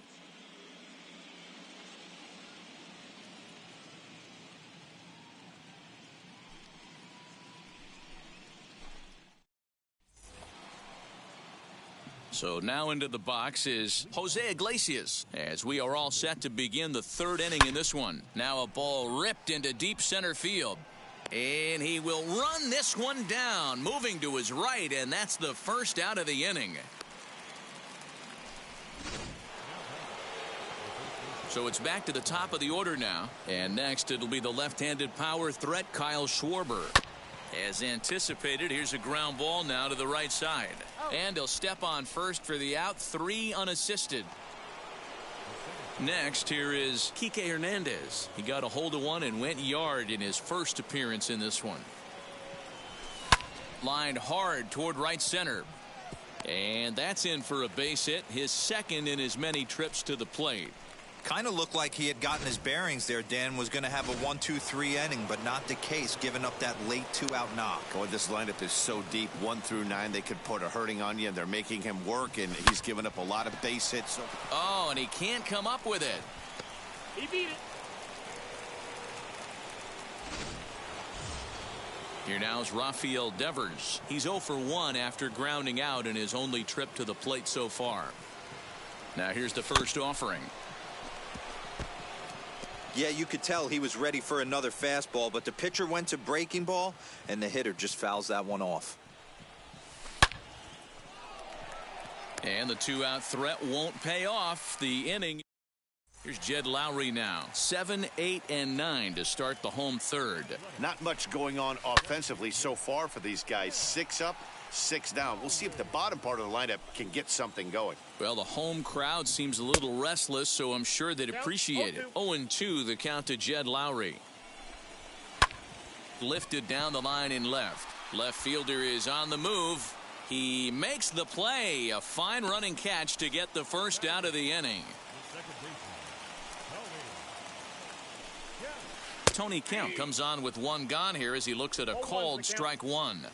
So now into the box is Jose Iglesias, as we are all set to begin the 3rd inning in this one. Now a ball ripped into deep center field. And he will run this one down, moving to his right, and that's the first out of the inning. So it's back to the top of the order now. And next it'll be the left-handed power threat, Kyle Schwarber. As anticipated, here's a ground ball now to the right side. And he'll step on first for the out, 3 unassisted. Next, here is Kike Hernandez. He got a hold of one and went yard in his first appearance in this one. Lined hard toward right center. And that's in for a base hit, his 2nd in as many trips to the plate. Kind of looked like he had gotten his bearings there. Dan was going to have a 1-2-3 inning, but not the case, giving up that late 2-out knock. Boy, this lineup is so deep, 1 through 9. They could put a hurting on you, and they're making him work, and he's given up a lot of base hits. Oh, and he can't come up with it. He beat it. Here now is Rafael Devers. He's 0 for 1 after grounding out in his only trip to the plate so far. Now here's the first offering. Yeah, you could tell he was ready for another fastball, but the pitcher went to breaking ball, and the hitter just fouls that one off. And the 2-out threat won't pay off. The inning. Here's Jed Lowry now. 7, 8, and 9 to start the home third. Not much going on offensively so far for these guys. 6 up, 6 down. We'll see if the bottom part of the lineup can get something going. Well, the home crowd seems a little restless, so I'm sure they'd appreciate it. 0-2 the count to Jed Lowry. Lifted down the line in left. Left fielder is on the move. He makes the play. A fine running catch to get the first out of the inning. Tony Kemp comes on with 1 gone here as he looks at a called strike 1.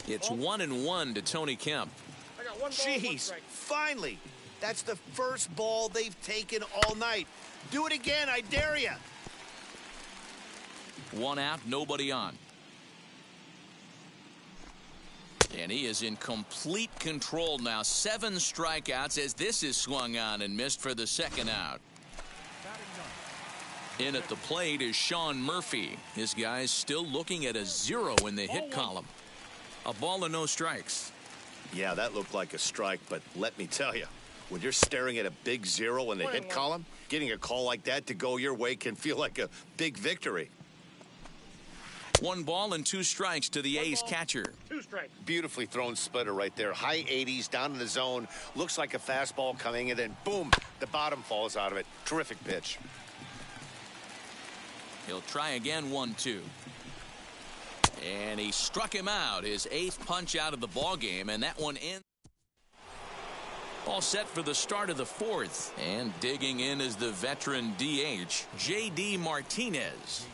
It's 1-1 to Tony Kemp. Jeez, finally. That's the first ball they've taken all night. Do it again, I dare you. 1 out, nobody on. And he is in complete control now. 7 strikeouts as this is swung on and missed for the 2nd out. In at the plate is Sean Murphy. His guy's still looking at a 0 in the hit column. A ball and no strikes. Yeah, that looked like a strike, but let me tell you, when you're staring at a big 0 in the hit column, getting a call like that to go your way can feel like a big victory. 1 ball and 2 strikes to the A's catcher. 2 strikes. Beautifully thrown splitter right there. High 80s down in the zone. Looks like a fastball coming, and then boom, the bottom falls out of it. Terrific pitch. He'll try again. 1-2. And he struck him out. His 8th punch out of the ball game, and that one ends. All set for the start of the 4th. And digging in is the veteran DH, J.D. Martinez.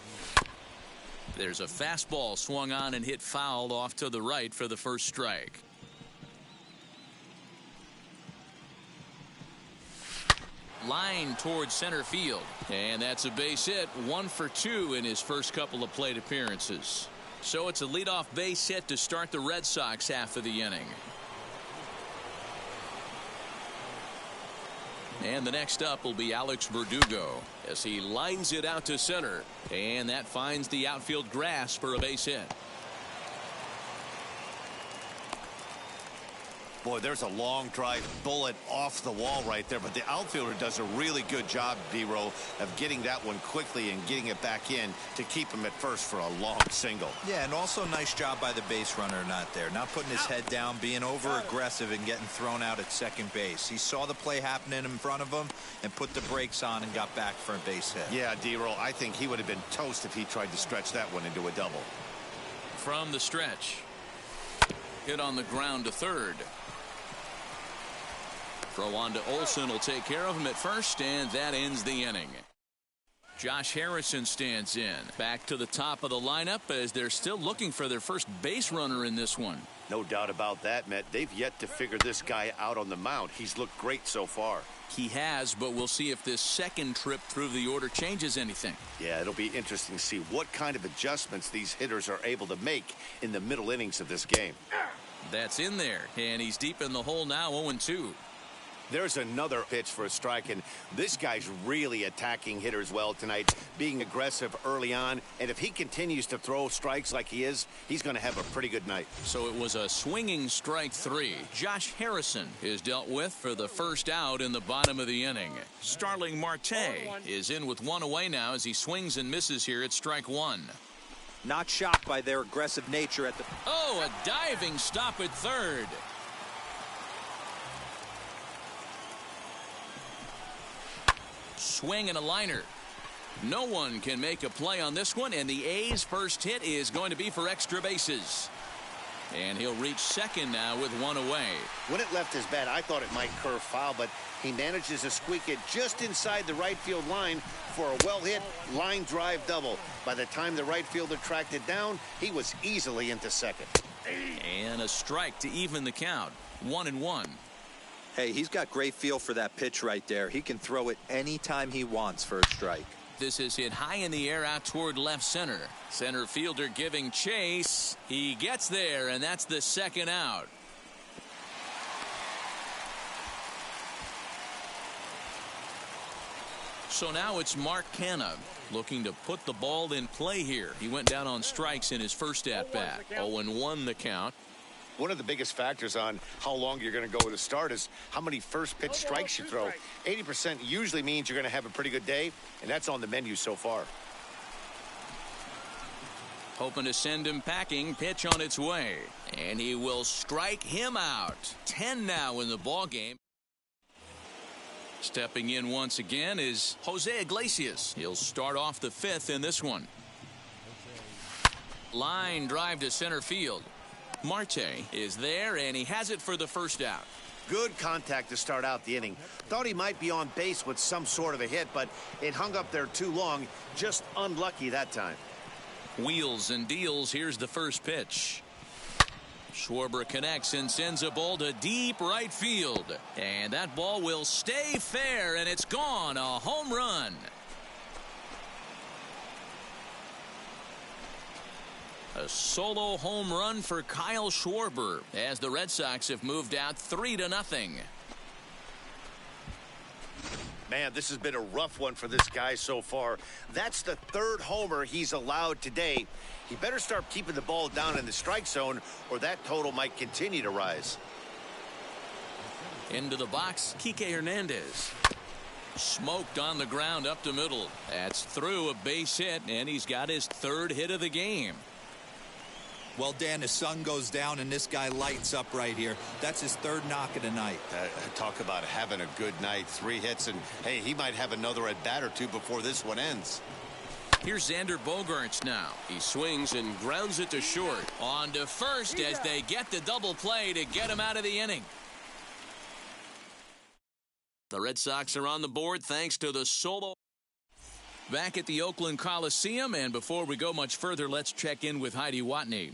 There's a fastball swung on and hit foul off to the right for the first strike. Line towards center field. And that's a base hit. 1 for 2 in his first couple of plate appearances. So it's a leadoff base hit to start the Red Sox half of the inning. And the next up will be Alex Verdugo as he lines it out to center. And that finds the outfield grass for a base hit. Boy, there's a long drive bullet off the wall right there, but the outfielder does a really good job, D-Roll, of getting that one quickly and getting it back in to keep him at first for a long single. Yeah, and also nice job by the base runner not there. Not putting his head down, being over-aggressive and getting thrown out at second base. He saw the play happening in front of him and put the brakes on and got back for a base hit. Yeah, D-Roll, I think he would have been toast if he tried to stretch that one into a double. From the stretch. Hit on the ground to third. Throw on to Olsen will take care of him at first, and that ends the inning. Josh Harrison stands in. Back to the top of the lineup as they're still looking for their first base runner in this one. No doubt about that, Matt. They've yet to figure this guy out on the mound. He's looked great so far. He has, but we'll see if this second trip through the order changes anything. Yeah, it'll be interesting to see what kind of adjustments these hitters are able to make in the middle innings of this game. That's in there, and he's deep in the hole now, 0-2. There's another pitch for a strike, and this guy's really attacking hitters well tonight, being aggressive early on, and if he continues to throw strikes like he is, he's going to have a pretty good night. So it was a swinging strike 3. Josh Harrison is dealt with for the first out in the bottom of the inning. Starling Marte is in with 1 away now as he swings and misses here at strike 1. Not shocked by their aggressive nature at the... Oh, a diving stop at third. Swing and a liner. No one can make a play on this one, and the A's first hit is going to be for extra bases. And he'll reach second now with 1 away. When it left his bat, I thought it might curve foul, but he manages to squeak it just inside the right field line for a well-hit line drive double. By the time the right fielder tracked it down, he was easily into second. And a strike to even the count. 1-1. Hey, he's got great feel for that pitch right there. He can throw it anytime he wants for a strike. This is hit high in the air out toward left center. Center fielder giving chase. He gets there, and that's the second out. So now it's Mark Canha looking to put the ball in play here. He went down on strikes in his first at-bat. 0-1 the count. One of the biggest factors on how long you're going to go with a start is how many first pitch strikes you throw. 80% usually means you're going to have a pretty good day, and that's on the menu so far. Hoping to send him packing. Pitch on its way. And he will strike him out. 10 now in the ball game. Stepping in once again is Jose Iglesias. He'll start off the fifth in this one. Line drive to center field. Marte is there, and he has it for the first out. Good contact to start out the inning. Thought he might be on base with some sort of a hit, but it hung up there too long. Just unlucky that time. Wheels and deals. Here's the first pitch. Schwarber connects and sends a ball to deep right field. And that ball will stay fair, and it's gone. A home run. A solo home run for Kyle Schwarber as the Red Sox have moved out 3-0. Man, this has been a rough one for this guy so far. That's the third homer he's allowed today. He better start keeping the ball down in the strike zone, or that total might continue to rise. Into the box, Kike Hernandez. Smoked on the ground up the middle. That's through a base hit, and he's got his third hit of the game. Well, Dan, the sun goes down and this guy lights up right here. That's his third knock of the night. Talk about having a good night. 3 hits, and hey, he might have another at bat or two before this one ends. Here's Xander Bogaerts now. He swings and grounds it to short. On to first as they get the double play to get him out of the inning. The Red Sox are on the board thanks to the solo. Back at the Oakland Coliseum, and before we go much further, let's check in with Heidi Watney.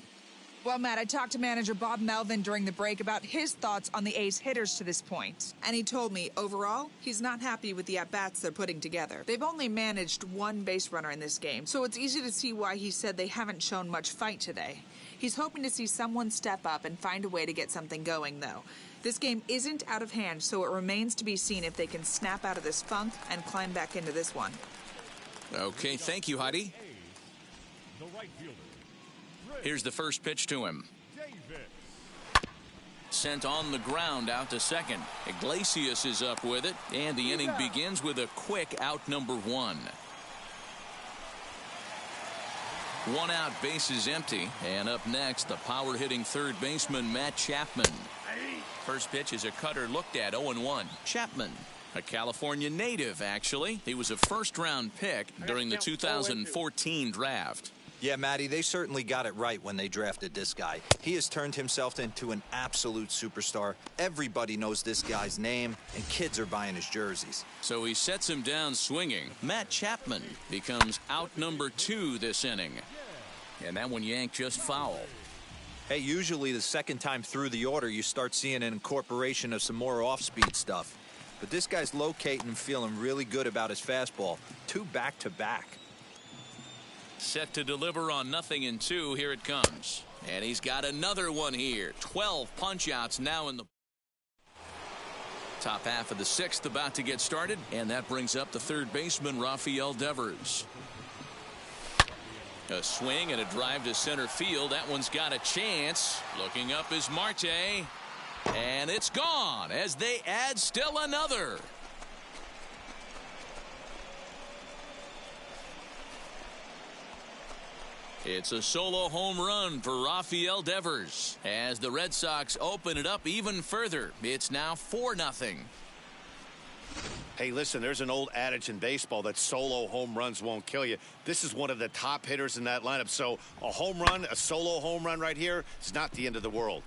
Well, Matt, I talked to manager Bob Melvin during the break about his thoughts on the A's hitters to this point. And he told me, overall, he's not happy with the at-bats they're putting together. They've only managed one base runner in this game, so it's easy to see why he said they haven't shown much fight today. He's hoping to see someone step up and find a way to get something going, though. This game isn't out of hand, so it remains to be seen if they can snap out of this funk and climb back into this one. Okay, thank you, Heidi. Here's the first pitch to him. Sent on the ground out to second. Iglesias is up with it, and the inning begins with a quick out number 1. 1 out, base is empty, and up next, the power-hitting third baseman Matt Chapman. First pitch is a cutter looked at. 0-1. Chapman, a California native, actually. He was a first-round pick during the 2014 draft. Yeah, Matty, they certainly got it right when they drafted this guy. He has turned himself into an absolute superstar. Everybody knows this guy's name, and kids are buying his jerseys. So he sets him down swinging. Matt Chapman becomes out number 2 this inning. And that one yanked just foul. Hey, usually the second time through the order, you start seeing an incorporation of some more off-speed stuff. But this guy's locating and feeling really good about his fastball. 2 back-to-back. Set to deliver on 0-2. Here it comes. And he's got another one here. 12 punch-outs now in the top half of the 6th about to get started. And that brings up the third baseman, Rafael Devers. A swing and a drive to center field. That one's got a chance. Looking up is Marte. And it's gone as they add still another. It's a solo home run for Rafael Devers as the Red Sox open it up even further. It's now 4-0. Hey, listen, there's an old adage in baseball that solo home runs won't kill you. This is one of the top hitters in that lineup. So a home run, a solo home run right here, is not the end of the world.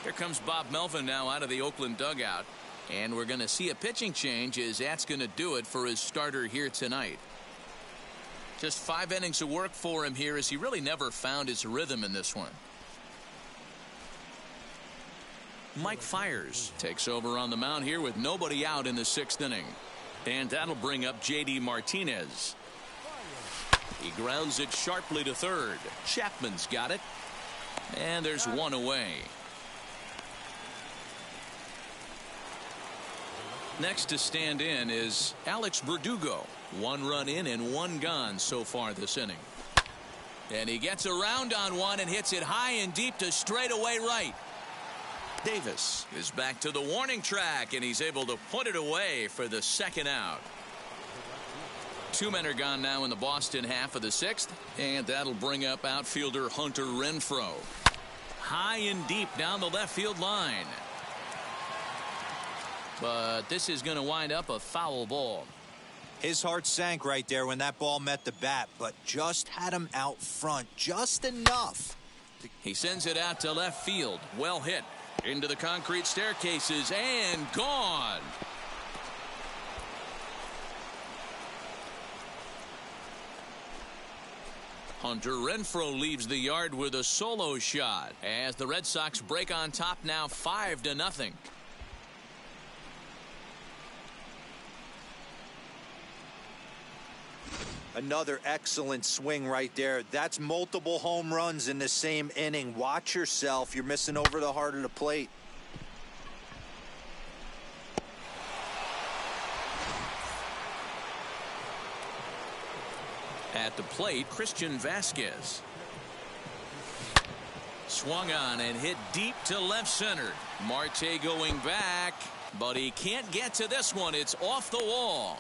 Here comes Bob Melvin now out of the Oakland dugout. And we're going to see a pitching change as that's going to do it for his starter here tonight. Just 5 innings of work for him here as he really never found his rhythm in this one. Mike Fiers takes over on the mound here with nobody out in the 6th inning. And that'll bring up J.D. Martinez. He grounds it sharply to third. Chapman's got it. And there's one away. Next to stand in is Alex Verdugo. 1 run in and 1 gone so far this inning. And he gets around on one and hits it high and deep to straightaway right. Davis is back to the warning track, and he's able to put it away for the 2nd out. 2 men are gone now in the Boston half of the 6th, and that'll bring up outfielder Hunter Renfroe. High and deep down the left field line. But this is going to wind up a foul ball. His heart sank right there when that ball met the bat, but just had him out front just enough. He sends it out to left field. Well hit. Into the concrete staircases and gone. Hunter Renfroe leaves the yard with a solo shot as the Red Sox break on top now 5-0. Another excellent swing right there. That's multiple home runs in the same inning. Watch yourself. You're missing over the heart of the plate. At the plate, Christian Vasquez. Swung on and hit deep to left center. Marte going back, but he can't get to this one. It's off the wall.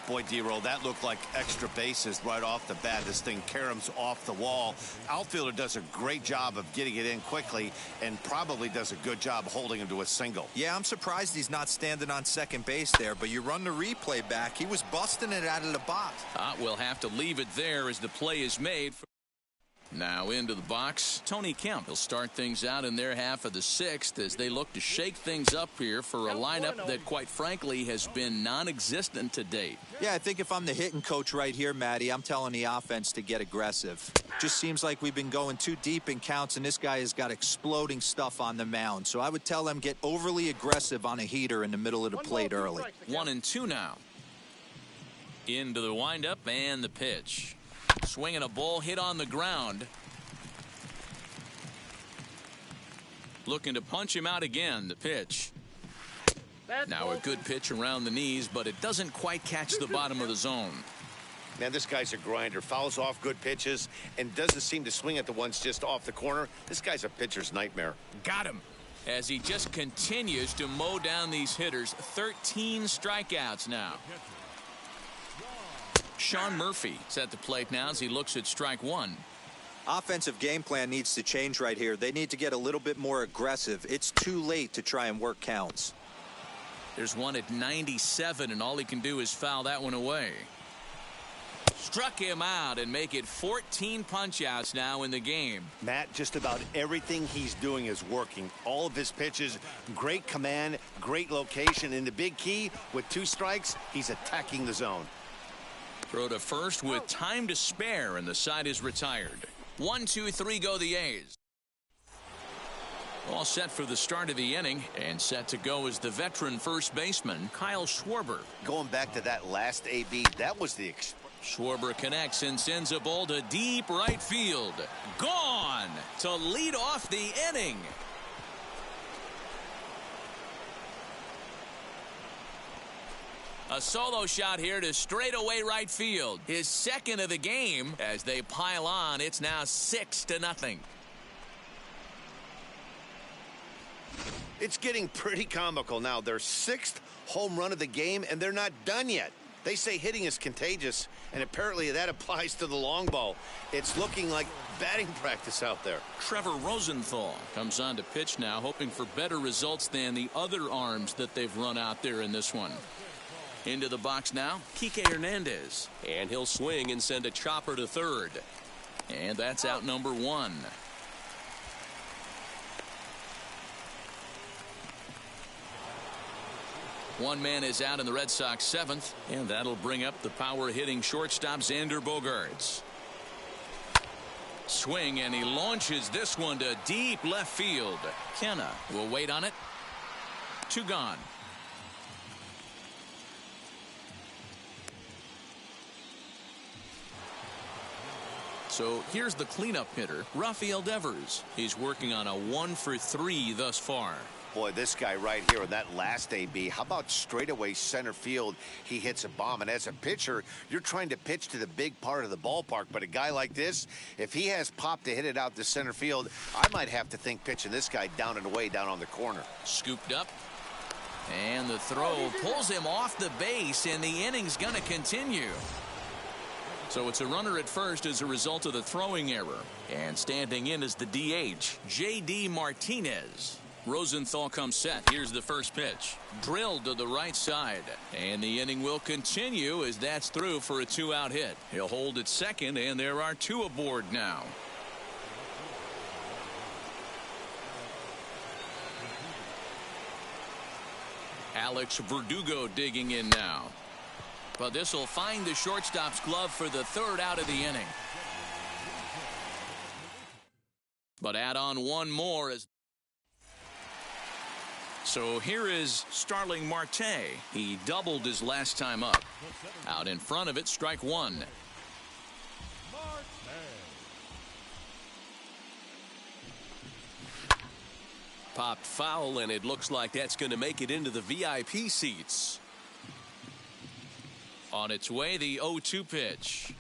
Boy, D-Roll, that looked like extra bases right off the bat. This thing caroms off the wall. Outfielder does a great job of getting it in quickly and probably does a good job holding him to a single. Yeah, I'm surprised he's not standing on second base there, but you run the replay back. He was busting it out of the box. We'll have to leave it there as the play is made. Now into the box, Tony Kemp. He'll start things out in their half of the 6th as they look to shake things up here for a lineup that, quite frankly, has been non-existent to date. Yeah, I think if I'm the hitting coach right here, Matty, I'm telling the offense to get aggressive. Just seems like we've been going too deep in counts, and this guy has got exploding stuff on the mound. So I would tell them get overly aggressive on a heater in the middle of the plate early. 1-2 now. Into the windup and the pitch. Swinging a ball hit on the ground. Looking to punch him out again. The pitch. Now a good pitch around the knees, but it doesn't quite catch the bottom of the zone. Man, this guy's a grinder. Fouls off good pitches and doesn't seem to swing at the ones just off the corner. This guy's a pitcher's nightmare. Got him. As he just continues to mow down these hitters. 13 strikeouts now. Sean Murphy is at the plate now as he looks at strike 1. Offensive game plan needs to change right here. They need to get a little bit more aggressive. It's too late to try and work counts. There's one at 97, and all he can do is foul that one away. Struck him out and make it 14 punch-outs now in the game. Matt, just about everything he's doing is working. All of his pitches, great command, great location, and the big key, with 2 strikes, he's attacking the zone. Throw to first with time to spare, and the side is retired. 1-2-3 go the A's. All set for the start of the inning, and set to go is the veteran first baseman, Kyle Schwarber. Going back to that last AB, that was the... Schwarber connects and sends a ball to deep right field. Gone to lead off the inning. A solo shot here to straightaway right field. His second of the game. As they pile on, it's now 6-0. It's getting pretty comical now. Their 6th home run of the game, and they're not done yet. They say hitting is contagious, and apparently that applies to the long ball. It's looking like batting practice out there. Trevor Rosenthal comes on to pitch now, hoping for better results than the other arms that they've run out there in this one. Into the box now, Kike Hernandez. And he'll swing and send a chopper to third. And that's out number 1. One man is out in the Red Sox 7th, and that'll bring up the power-hitting shortstop Xander Bogaerts. Swing, and he launches this one to deep left field. Kenna will wait on it. 2 gone. So here's the cleanup hitter, Rafael Devers. He's working on a 1-for-3 thus far. Boy, this guy right here in that last AB, how about straightaway center field? He hits a bomb, and as a pitcher, you're trying to pitch to the big part of the ballpark, but a guy like this, if he has pop to hit it out to center field, I might have to think pitching this guy down and away down on the corner. Scooped up, and the throw pulls him off the base, and the inning's going to continue. So it's a runner at first as a result of the throwing error, and standing in is the DH, J.D. Martinez. Rosenthal comes set. Here's the first pitch. Drilled to the right side. And the inning will continue as that's through for a 2-out hit. He'll hold at second, and there are 2 aboard now. Alex Verdugo digging in now. But this will find the shortstop's glove for the 3rd out of the inning. But add on one more as. So here is Starling Marte. He doubled his last time up. Out in front of it, strike 1. Popped foul, and it looks like that's going to make it into the VIP seats. On its way, the 0-2 pitch.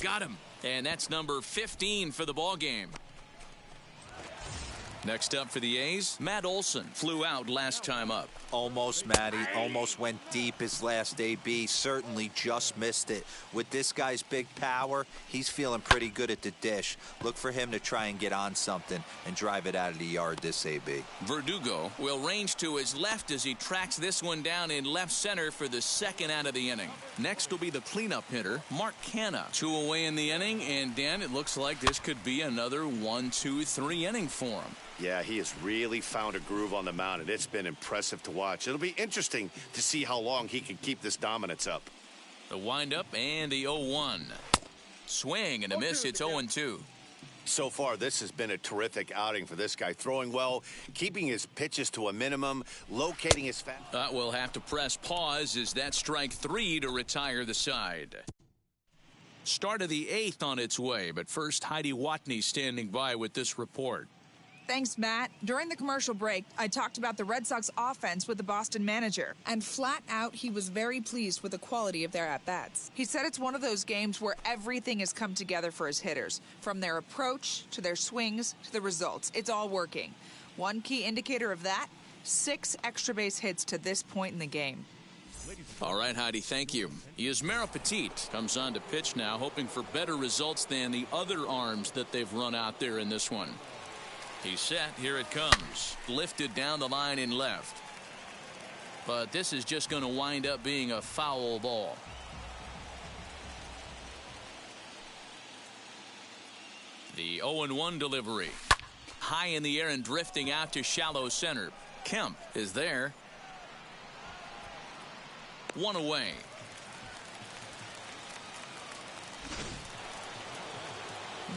Got him. And that's number 15 for the ball game. Next up for the A's, Matt Olson flew out last time up. Almost, Matty. Almost went deep his last AB. Certainly just missed it. With this guy's big power, he's feeling pretty good at the dish. Look for him to try and get on something and drive it out of the yard this AB. Verdugo will range to his left as he tracks this one down in left center for the 2nd out of the inning. Next will be the cleanup hitter, Mark Canha. 2 away in the inning, and Dan, it looks like this could be another 1-2-3 inning for him. Yeah, he has really found a groove on the mound, and it's been impressive to watch. It'll be interesting to see how long he can keep this dominance up. The windup and the 0-1. Swing and a miss. It's 0-2. So far, this has been a terrific outing for this guy. Throwing well, keeping his pitches to a minimum, locating his fat. We'll have to press pause as that strike 3 to retire the side. Start of the 8th on its way, but first Heidi Watney standing by with this report. Thanks, Matt. During the commercial break, I talked about the Red Sox offense with the Boston manager, and flat out, he was very pleased with the quality of their at-bats. He said it's one of those games where everything has come together for his hitters, from their approach to their swings to the results. It's all working. One key indicator of that, 6 extra base hits to this point in the game. All right, Heidi, thank you. Yusmeiro Petit comes on to pitch now, hoping for better results than the other arms that they've run out there in this one. He's set. Here it comes. Lifted down the line in left. But this is just going to wind up being a foul ball. The 0-1 delivery. High in the air and drifting out to shallow center. Kemp is there. 1 away.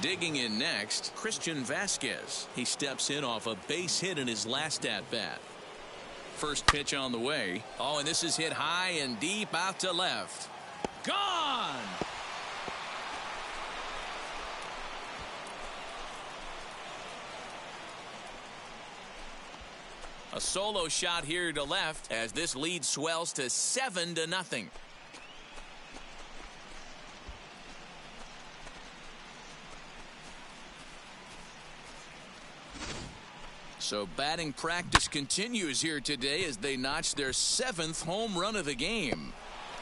Digging in next, Christian Vasquez. He steps in off a base hit in his last at-bat. First pitch on the way. Oh, and this is hit high and deep out to left. Gone! A solo shot here to left as this lead swells to 7-0. So batting practice continues here today as they notch their 7th home run of the game.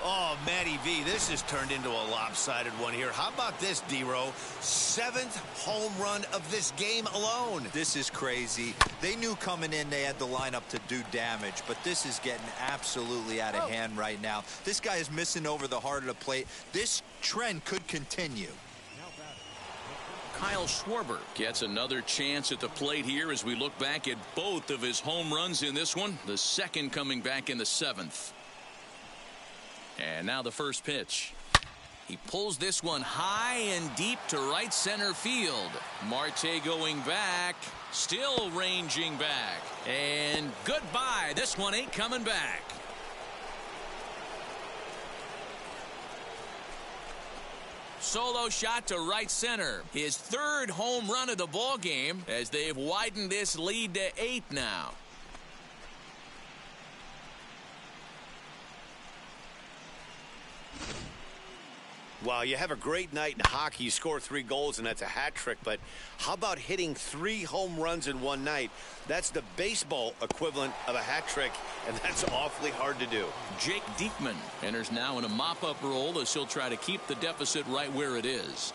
Oh, Matty V, this has turned into a lopsided one here. How about this, D-Row? 7th home run of this game alone. This is crazy. They knew coming in they had the lineup to do damage, but this is getting absolutely out of hand right now. This guy is missing over the heart of the plate. This trend could continue. Kyle Schwarber gets another chance at the plate here as we look back at both of his home runs in this one. The second coming back in the 7th. And now the first pitch. He pulls this one high and deep to right center field. Marte going back. Still ranging back. And goodbye. This one ain't coming back. Solo shot to right center. His third home run of the ball game as they've widened this lead to 8 now. Wow, you have a great night in hockey. You score 3 goals, and that's a hat trick. But how about hitting 3 home runs in one night? That's the baseball equivalent of a hat trick, and that's awfully hard to do. Jake Diekman enters now in a mop-up role as he'll try to keep the deficit right where it is.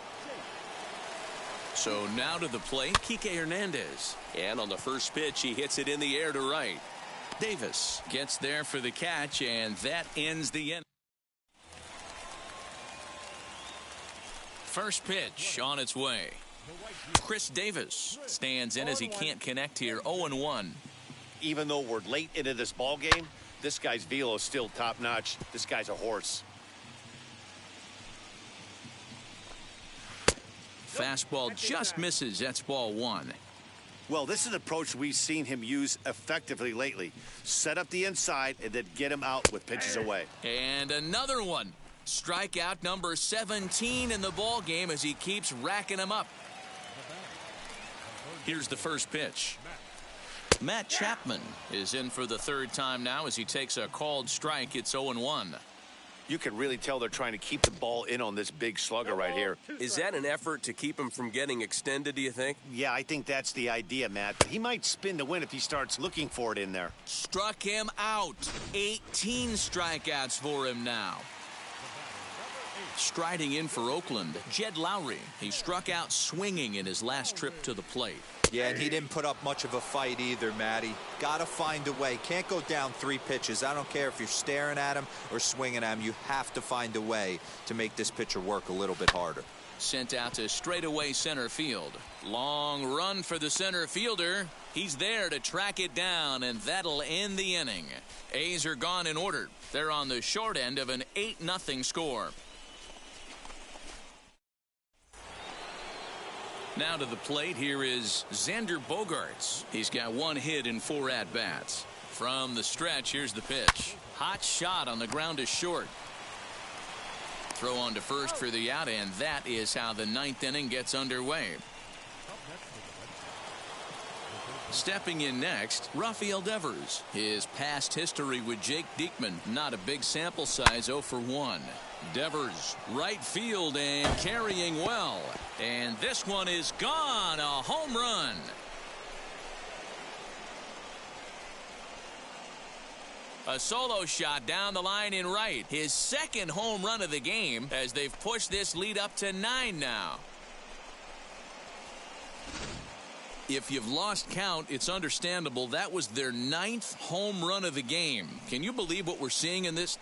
So now to the plate, Kike Hernandez. And on the first pitch, he hits it in the air to right. Davis gets there for the catch, and that ends the inning. First pitch on its way. Chris Davis stands in as he can't connect here. 0-1. Even though we're late into this ball game, this guy's velo is still top-notch. This guy's a horse. Fastball just misses. That's ball 1. Well, this is an approach we've seen him use effectively lately. Set up the inside and then get him out with pitches away. And another one. Strikeout number 17 in the ball game as he keeps racking them up. Here's the first pitch. Matt Chapman is in for the third time now as he takes a called strike. It's 0-1. You can really tell they're trying to keep the ball in on this big slugger right here. Is that an effort to keep him from getting extended, do you think? Yeah, I think that's the idea, Matt. He might spin to win if he starts looking for it in there. Struck him out. 18 strikeouts for him now. Striding in for Oakland, Jed Lowry. He struck out swinging in his last trip to the plate. Yeah, and he didn't put up much of a fight either, Matty. Gotta find a way. Can't go down 3 pitches. I don't care if you're staring at him or swinging at him. You have to find a way to make this pitcher work a little bit harder. Sent out to straightaway center field. Long run for the center fielder. He's there to track it down, and that'll end the inning. A's are gone in order. They're on the short end of an 8-0 score. Now to the plate, here is Xander Bogaerts. He's got 1 hit in 4 at-bats. From the stretch, here's the pitch. Hot shot on the ground to short. Throw on to first for the out, and that is how the 9th inning gets underway. Stepping in next, Rafael Devers. His past history with Jake Diekman, not a big sample size, 0 for 1. Devers, right field and carrying well. And this one is gone, a home run. A solo shot down the line in right. His second home run of the game as they've pushed this lead up to 9 now. If you've lost count, it's understandable. That was their 9th home run of the game. Can you believe what we're seeing in this?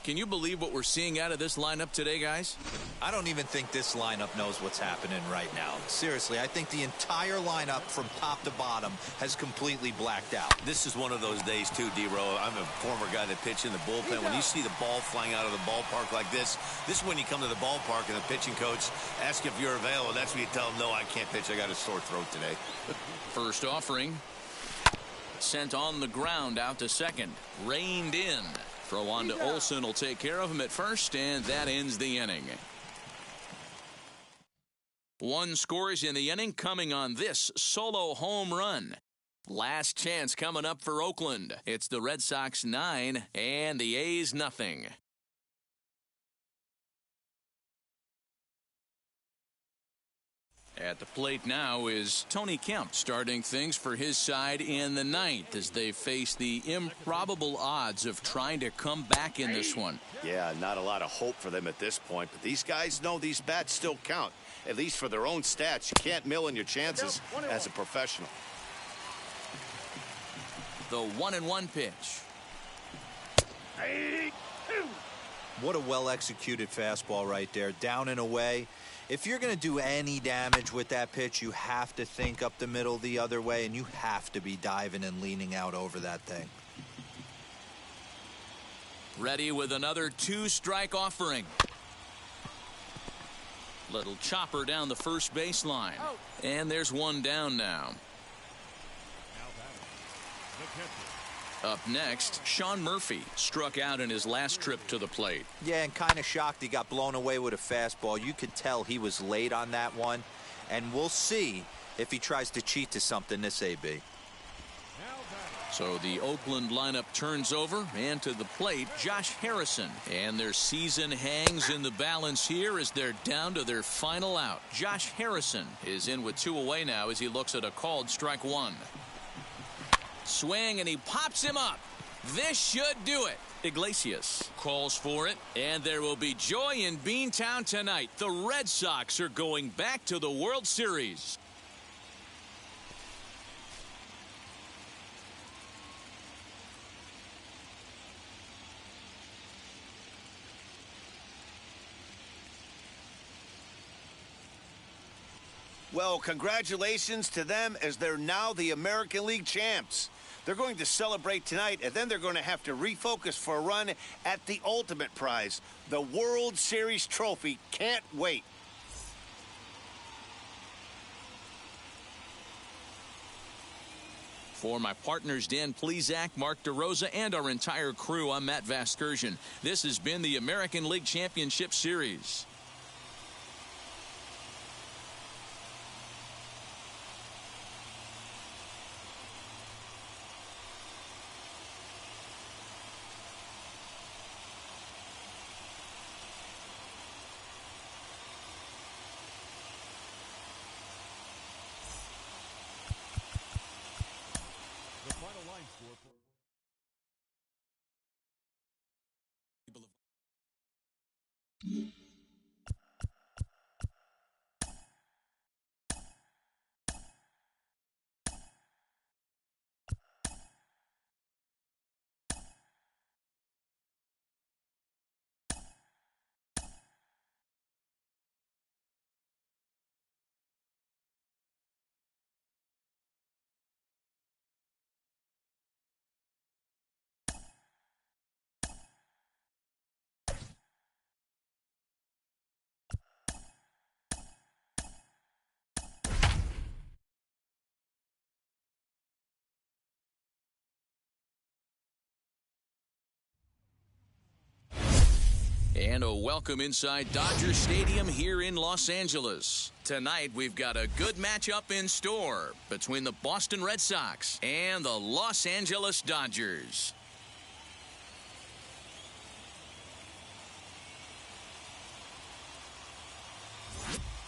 Can you believe what we're seeing out of this lineup today, guys? I don't even think this lineup knows what's happening right now. Seriously, I think the entire lineup from top to bottom has completely blacked out. This is one of those days, too, D-Row. I'm a former guy that pitched in the bullpen. When you see the ball flying out of the ballpark like this is when you come to the ballpark and the pitching coach asks if you're available. That's when you tell him, no, I can't pitch. I got a sore throat today. First offering. Sent on the ground out to second. Reined in. Throw on to Olsen will take care of him at first, and that ends the inning. 1 scores in the inning coming on this solo home run. Last chance coming up for Oakland. It's the Red Sox 9 and the A's nothing. At the plate now is Tony Kemp, starting things for his side in the 9th as they face the improbable odds of trying to come back in this one. Yeah, not a lot of hope for them at this point, but these guys know these bats still count, at least for their own stats. You can't mill in your chances as a professional. The 1-1 pitch. What a well-executed fastball right there, down and away. If you're going to do any damage with that pitch, you have to think up the middle the other way, and you have to be diving and leaning out over that thing. Ready with another 2-strike offering. Little chopper down the first baseline. And there's one down now. Up next, Sean Murphy struck out in his last trip to the plate. Yeah, and kind of shocked he got blown away with a fastball. You could tell he was late on that one. And we'll see if he tries to cheat to something this AB. So the Oakland lineup turns over, and to the plate, Josh Harrison. And their season hangs in the balance here as they're down to their final out. Josh Harrison is in with 2 away now as he looks at a called strike 1. Swing, and he pops him up. This should do it. Iglesias calls for it, and there will be joy in Beantown tonight. The Red Sox are going back to the World Series. Well, congratulations to them as they're now the American League champs. They're going to celebrate tonight, and then they're going to have to refocus for a run at the ultimate prize, the World Series trophy. Can't wait. For my partners Dan Plesac, Mark DeRosa, and our entire crew, I'm Matt Vasgersian. This has been the American League Championship Series. And a welcome inside Dodger Stadium here in Los Angeles. Tonight we've got a good matchup in store between the Boston Red Sox and the Los Angeles Dodgers.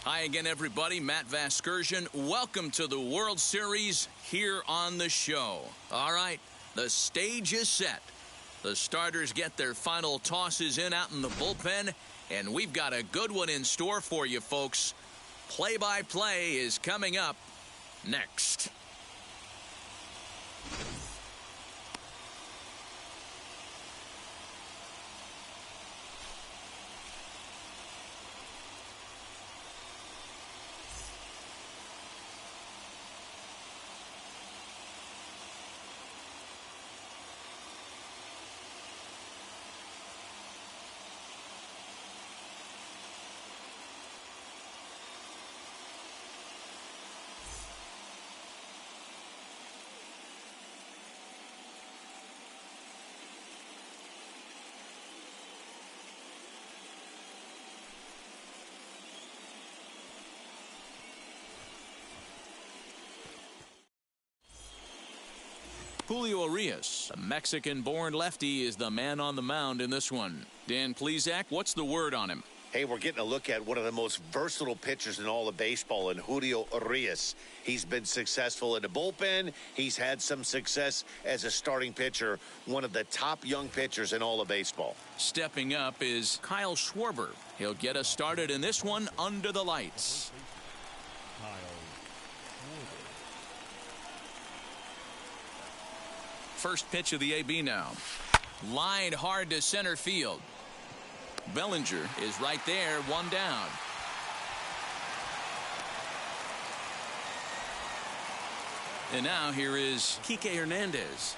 Hi again, everybody. Matt Vasgersian. Welcome to the World Series here on the show. All right, the stage is set. The starters get their final tosses in out in the bullpen, and we've got a good one in store for you, folks. Play-by-play is coming up next. Julio Urias, a Mexican-born lefty, is the man on the mound in this one. Dan Plesac, what's the word on him? Hey, we're getting a look at one of the most versatile pitchers in all of baseball, in Julio Urias. He's been successful in the bullpen. He's had some success as a starting pitcher, one of the top young pitchers in all of baseball. Stepping up is Kyle Schwarber. He'll get us started in this one under the lights. First pitch of the AB now. Lined hard to center field. Bellinger is right there, one down. And now here is Kike Hernandez.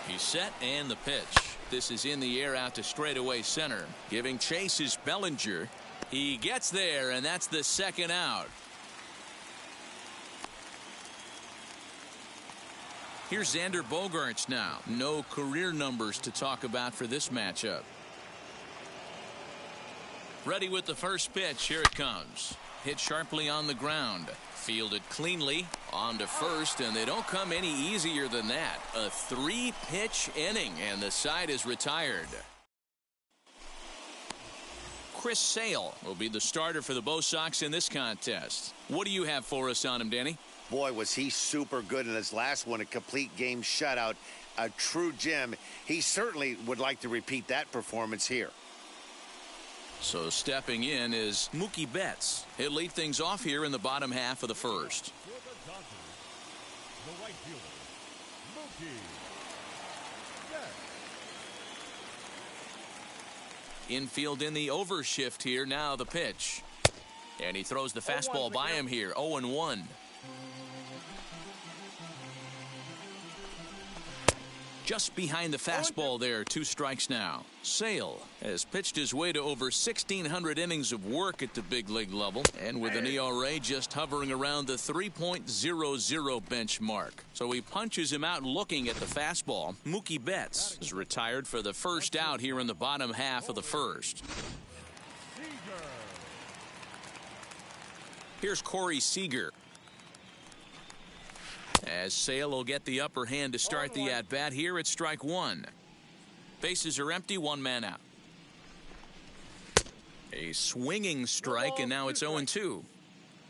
He's set, and the pitch. This is in the air out to straightaway center. Giving chase is Bellinger. He gets there, and that's the second out. Here's Xander Bogaerts now. No career numbers to talk about for this matchup. Ready with the first pitch. Here it comes. Hit sharply on the ground. Fielded cleanly on to first, and they don't come any easier than that. A 3-pitch inning, and the side is retired. Chris Sale will be the starter for the Bo Sox in this contest. What do you have for us on him, Danny? Boy, was he super good in his last one, a complete game shutout, a true gem. He certainly would like to repeat that performance here. So stepping in is Mookie Betts. He'll lead things off here in the bottom half of the first. The right fielder, Mookie Betts. Infield in the overshift here. Now the pitch. And he throws the fastball by him here. 0-1. Just behind the fastball there. 2 strikes now. Sale has pitched his way to over 1,600 innings of work at the big league level, and with an ERA just hovering around the 3.00 benchmark. So he punches him out looking at the fastball. Mookie Betts is retired for the first out here in the bottom half of the first. Here's Corey Seager. As Sale will get the upper hand to start the at-bat here at strike 1. Bases are empty, 1 man out. A swinging strike, and now it's 0-2.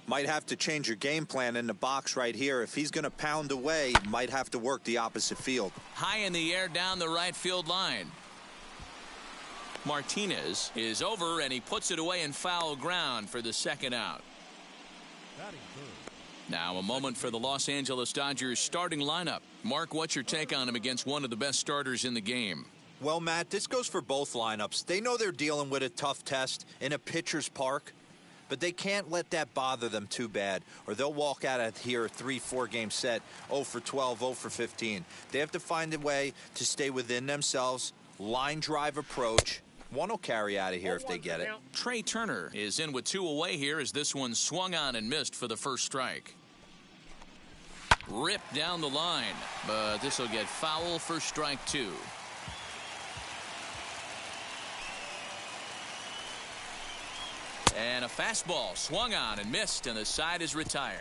Might have to change your game plan in the box right here. If he's going to pound away, might have to work the opposite field. High in the air down the right field line. Martinez is over, and he puts it away in foul ground for the second out. Now a moment for the Los Angeles Dodgers starting lineup. Mark, what's your take on him against one of the best starters in the game? Well, Matt, this goes for both lineups. They know they're dealing with a tough test in a pitcher's park, but they can't let that bother them too bad, or they'll walk out of here a 3-4 game set, 0 for 12, 0 for 15. They have to find a way to stay within themselves, line drive approach. One will carry out of here if they get it. Trey Turner is in with 2 away here as this one swung on and missed for the first strike. Ripped down the line, but this will get foul for strike 2. And a fastball swung on and missed, and the side is retired.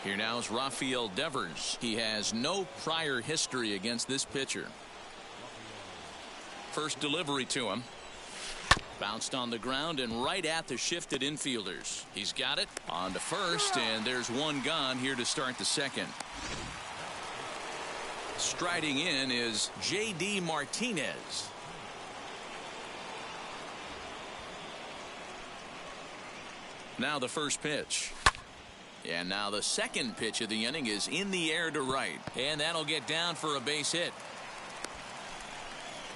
Here now is Rafael Devers. He has no prior history against this pitcher. First delivery to him. Bounced on the ground and right at the shifted infielders. He's got it on to first, and there's 1 gone here to start the second. Striding in is J.D. Martinez. Now the first pitch. And now the second pitch of the inning is in the air to right, and that'll get down for a base hit.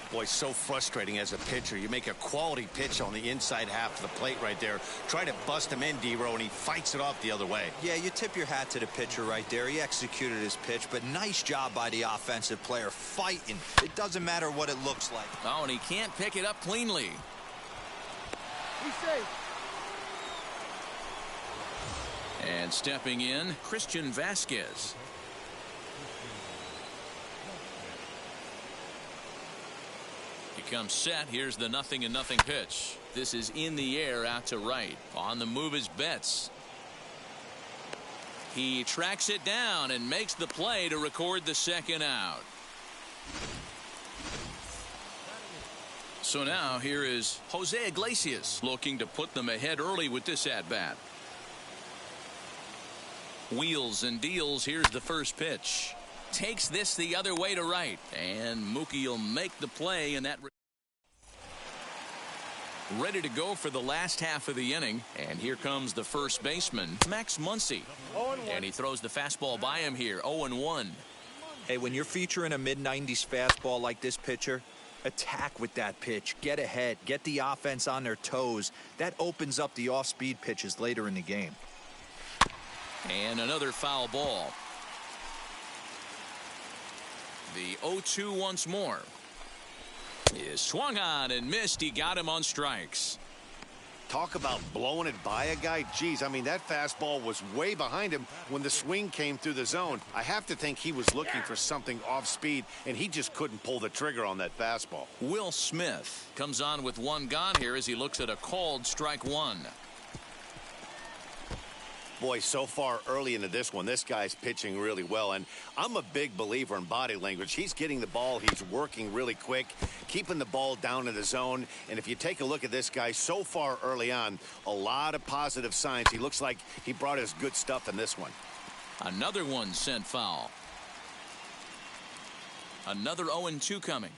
Boy, so frustrating as a pitcher. You make a quality pitch on the inside half of the plate right there. Try to bust him in, D-Row, and he fights it off the other way. Yeah, you tip your hat to the pitcher right there. He executed his pitch, but nice job by the offensive player fighting. It doesn't matter what it looks like. Oh, and he can't pick it up cleanly. He's safe. And stepping in, Christian Vasquez. Comes set. Here's the 0-0 pitch. This is in the air out to right. On the move is Betts. He tracks it down and makes the play to record the second out. So now here is Jose Iglesias looking to put them ahead early with this at-bat. Wheels and deals. Here's the first pitch. Takes this the other way to right. And Mookie will make the play, and that ready to go for the last half of the inning. And here comes the first baseman, Max Muncy. And he throws the fastball by him here, 0-1. Hey, when you're featuring a mid-90s fastball like this pitcher, attack with that pitch. Get ahead. Get the offense on their toes. That opens up the off-speed pitches later in the game. And another foul ball. The 0-2 once more. Is swung on and missed. He got him on strikes. Talk about blowing it by a guy. Geez, I mean, that fastball was way behind him when the swing came through the zone. I have to think he was looking for something off speed, and he just couldn't pull the trigger on that fastball. Will Smith comes on with one gone here as he looks at a called strike one. Boy, so far early into this one, this guy's pitching really well, and I'm a big believer in body language. He's getting the ball, he's working really quick, keeping the ball down in the zone, and if you take a look at this guy so far early on, a lot of positive signs. He looks like he brought his good stuff in this one. Another one sent foul. Another 0-2 coming.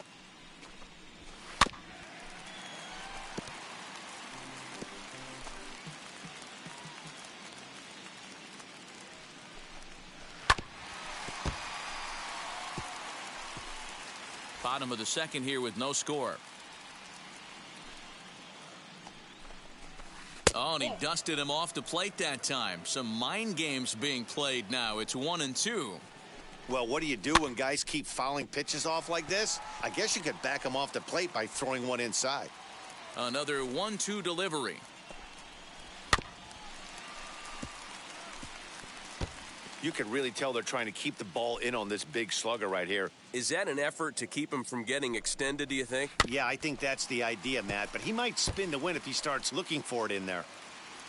Bottom of the second here with no score. Oh, and he dusted him off the plate that time. Some mind games being played now. It's 1-2. Well, what do you do when guys keep fouling pitches off like this? I guess you could back them off the plate by throwing one inside. Another 1-2 delivery. You can really tell they're trying to keep the ball in on this big slugger right here. Is that an effort to keep him from getting extended, do you think? Yeah, I think that's the idea, Matt, but he might spin to win if he starts looking for it in there.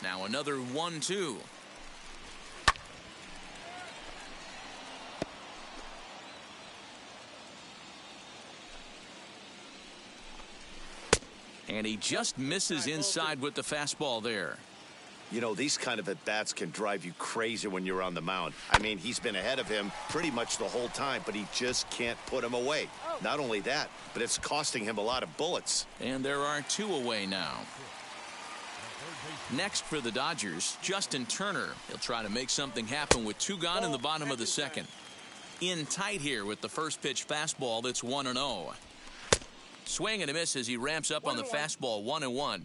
Now another 1-2. And he just misses inside with the fastball there. You know, these kind of at-bats can drive you crazy when you're on the mound. I mean, he's been ahead of him pretty much the whole time, but he just can't put him away. Not only that, but it's costing him a lot of bullets. And there are two away now. Next for the Dodgers, Justin Turner. He'll try to make something happen with two gone in the bottom of the second. In tight here with the first pitch fastball. That's 1-0. Swing and a miss as he ramps up on the fastball. 1-1.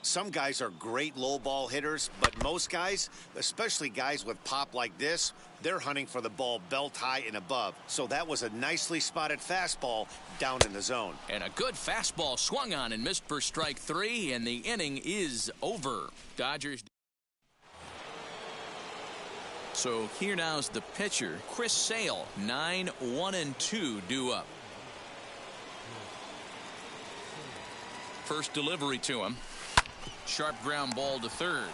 Some guys are great low ball hitters, but most guys, especially guys with pop like this, they're hunting for the ball belt high and above. So that was a nicely spotted fastball down in the zone. And a good fastball swung on and missed for strike three, and the inning is over. Dodgers. So here now is the pitcher, Chris Sale. 9-1-2 due up. First delivery to him. Sharp ground ball to third.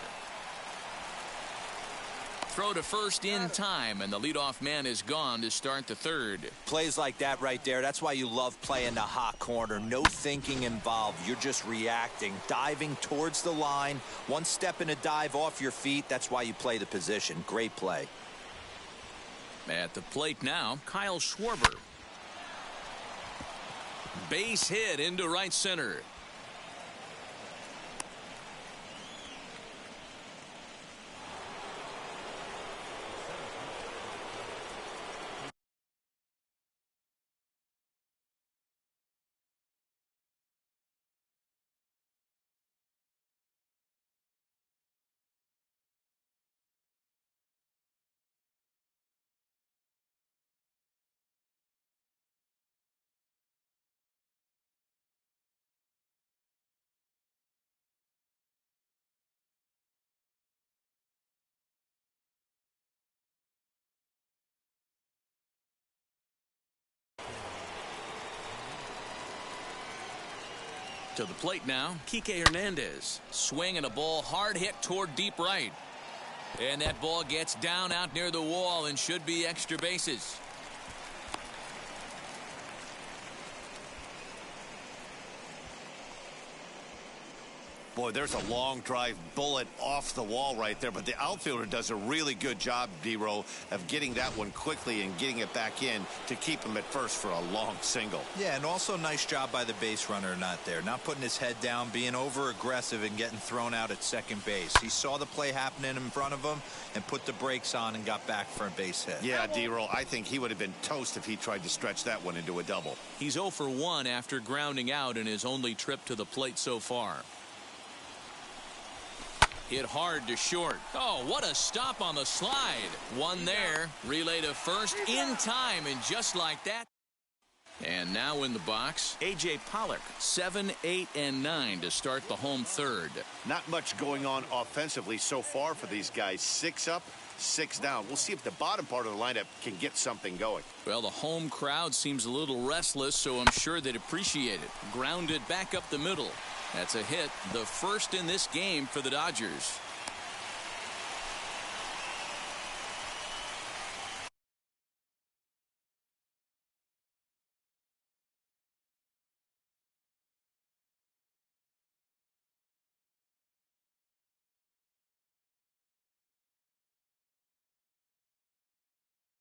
Throw to first in time, and the leadoff man is gone to start the third. Plays like that right there, that's why you love playing the hot corner. No thinking involved. You're just reacting, diving towards the line. One step in a dive off your feet. That's why you play the position. Great play. At the plate now, Kyle Schwarber. Base hit into right center. To the plate now, Kike Hernandez. Swing and a ball hard hit toward deep right. And that ball gets down out near the wall and should be extra bases. Boy, there's a long drive bullet off the wall right there, but the outfielder does a really good job, D-Row, of getting that one quickly and getting it back in to keep him at first for a long single. Yeah, and also nice job by the base runner not there. Not putting his head down, being over-aggressive and getting thrown out at second base. He saw the play happening in front of him and put the brakes on and got back for a base hit. Yeah, D-Row, I think he would have been toast if he tried to stretch that one into a double. He's 0 for 1 after grounding out in his only trip to the plate so far. Hit hard to short. Oh, what a stop on the slide. One there. Relay to first in time, and just like that. And now in the box, A.J. Pollock. 7, 8, and 9 to start the home third. Not much going on offensively so far for these guys. 6 up, 6 down. We'll see if the bottom part of the lineup can get something going. Well, the home crowd seems a little restless, so I'm sure they'd appreciate it. Grounded back up the middle. That's a hit, the first in this game for the Dodgers.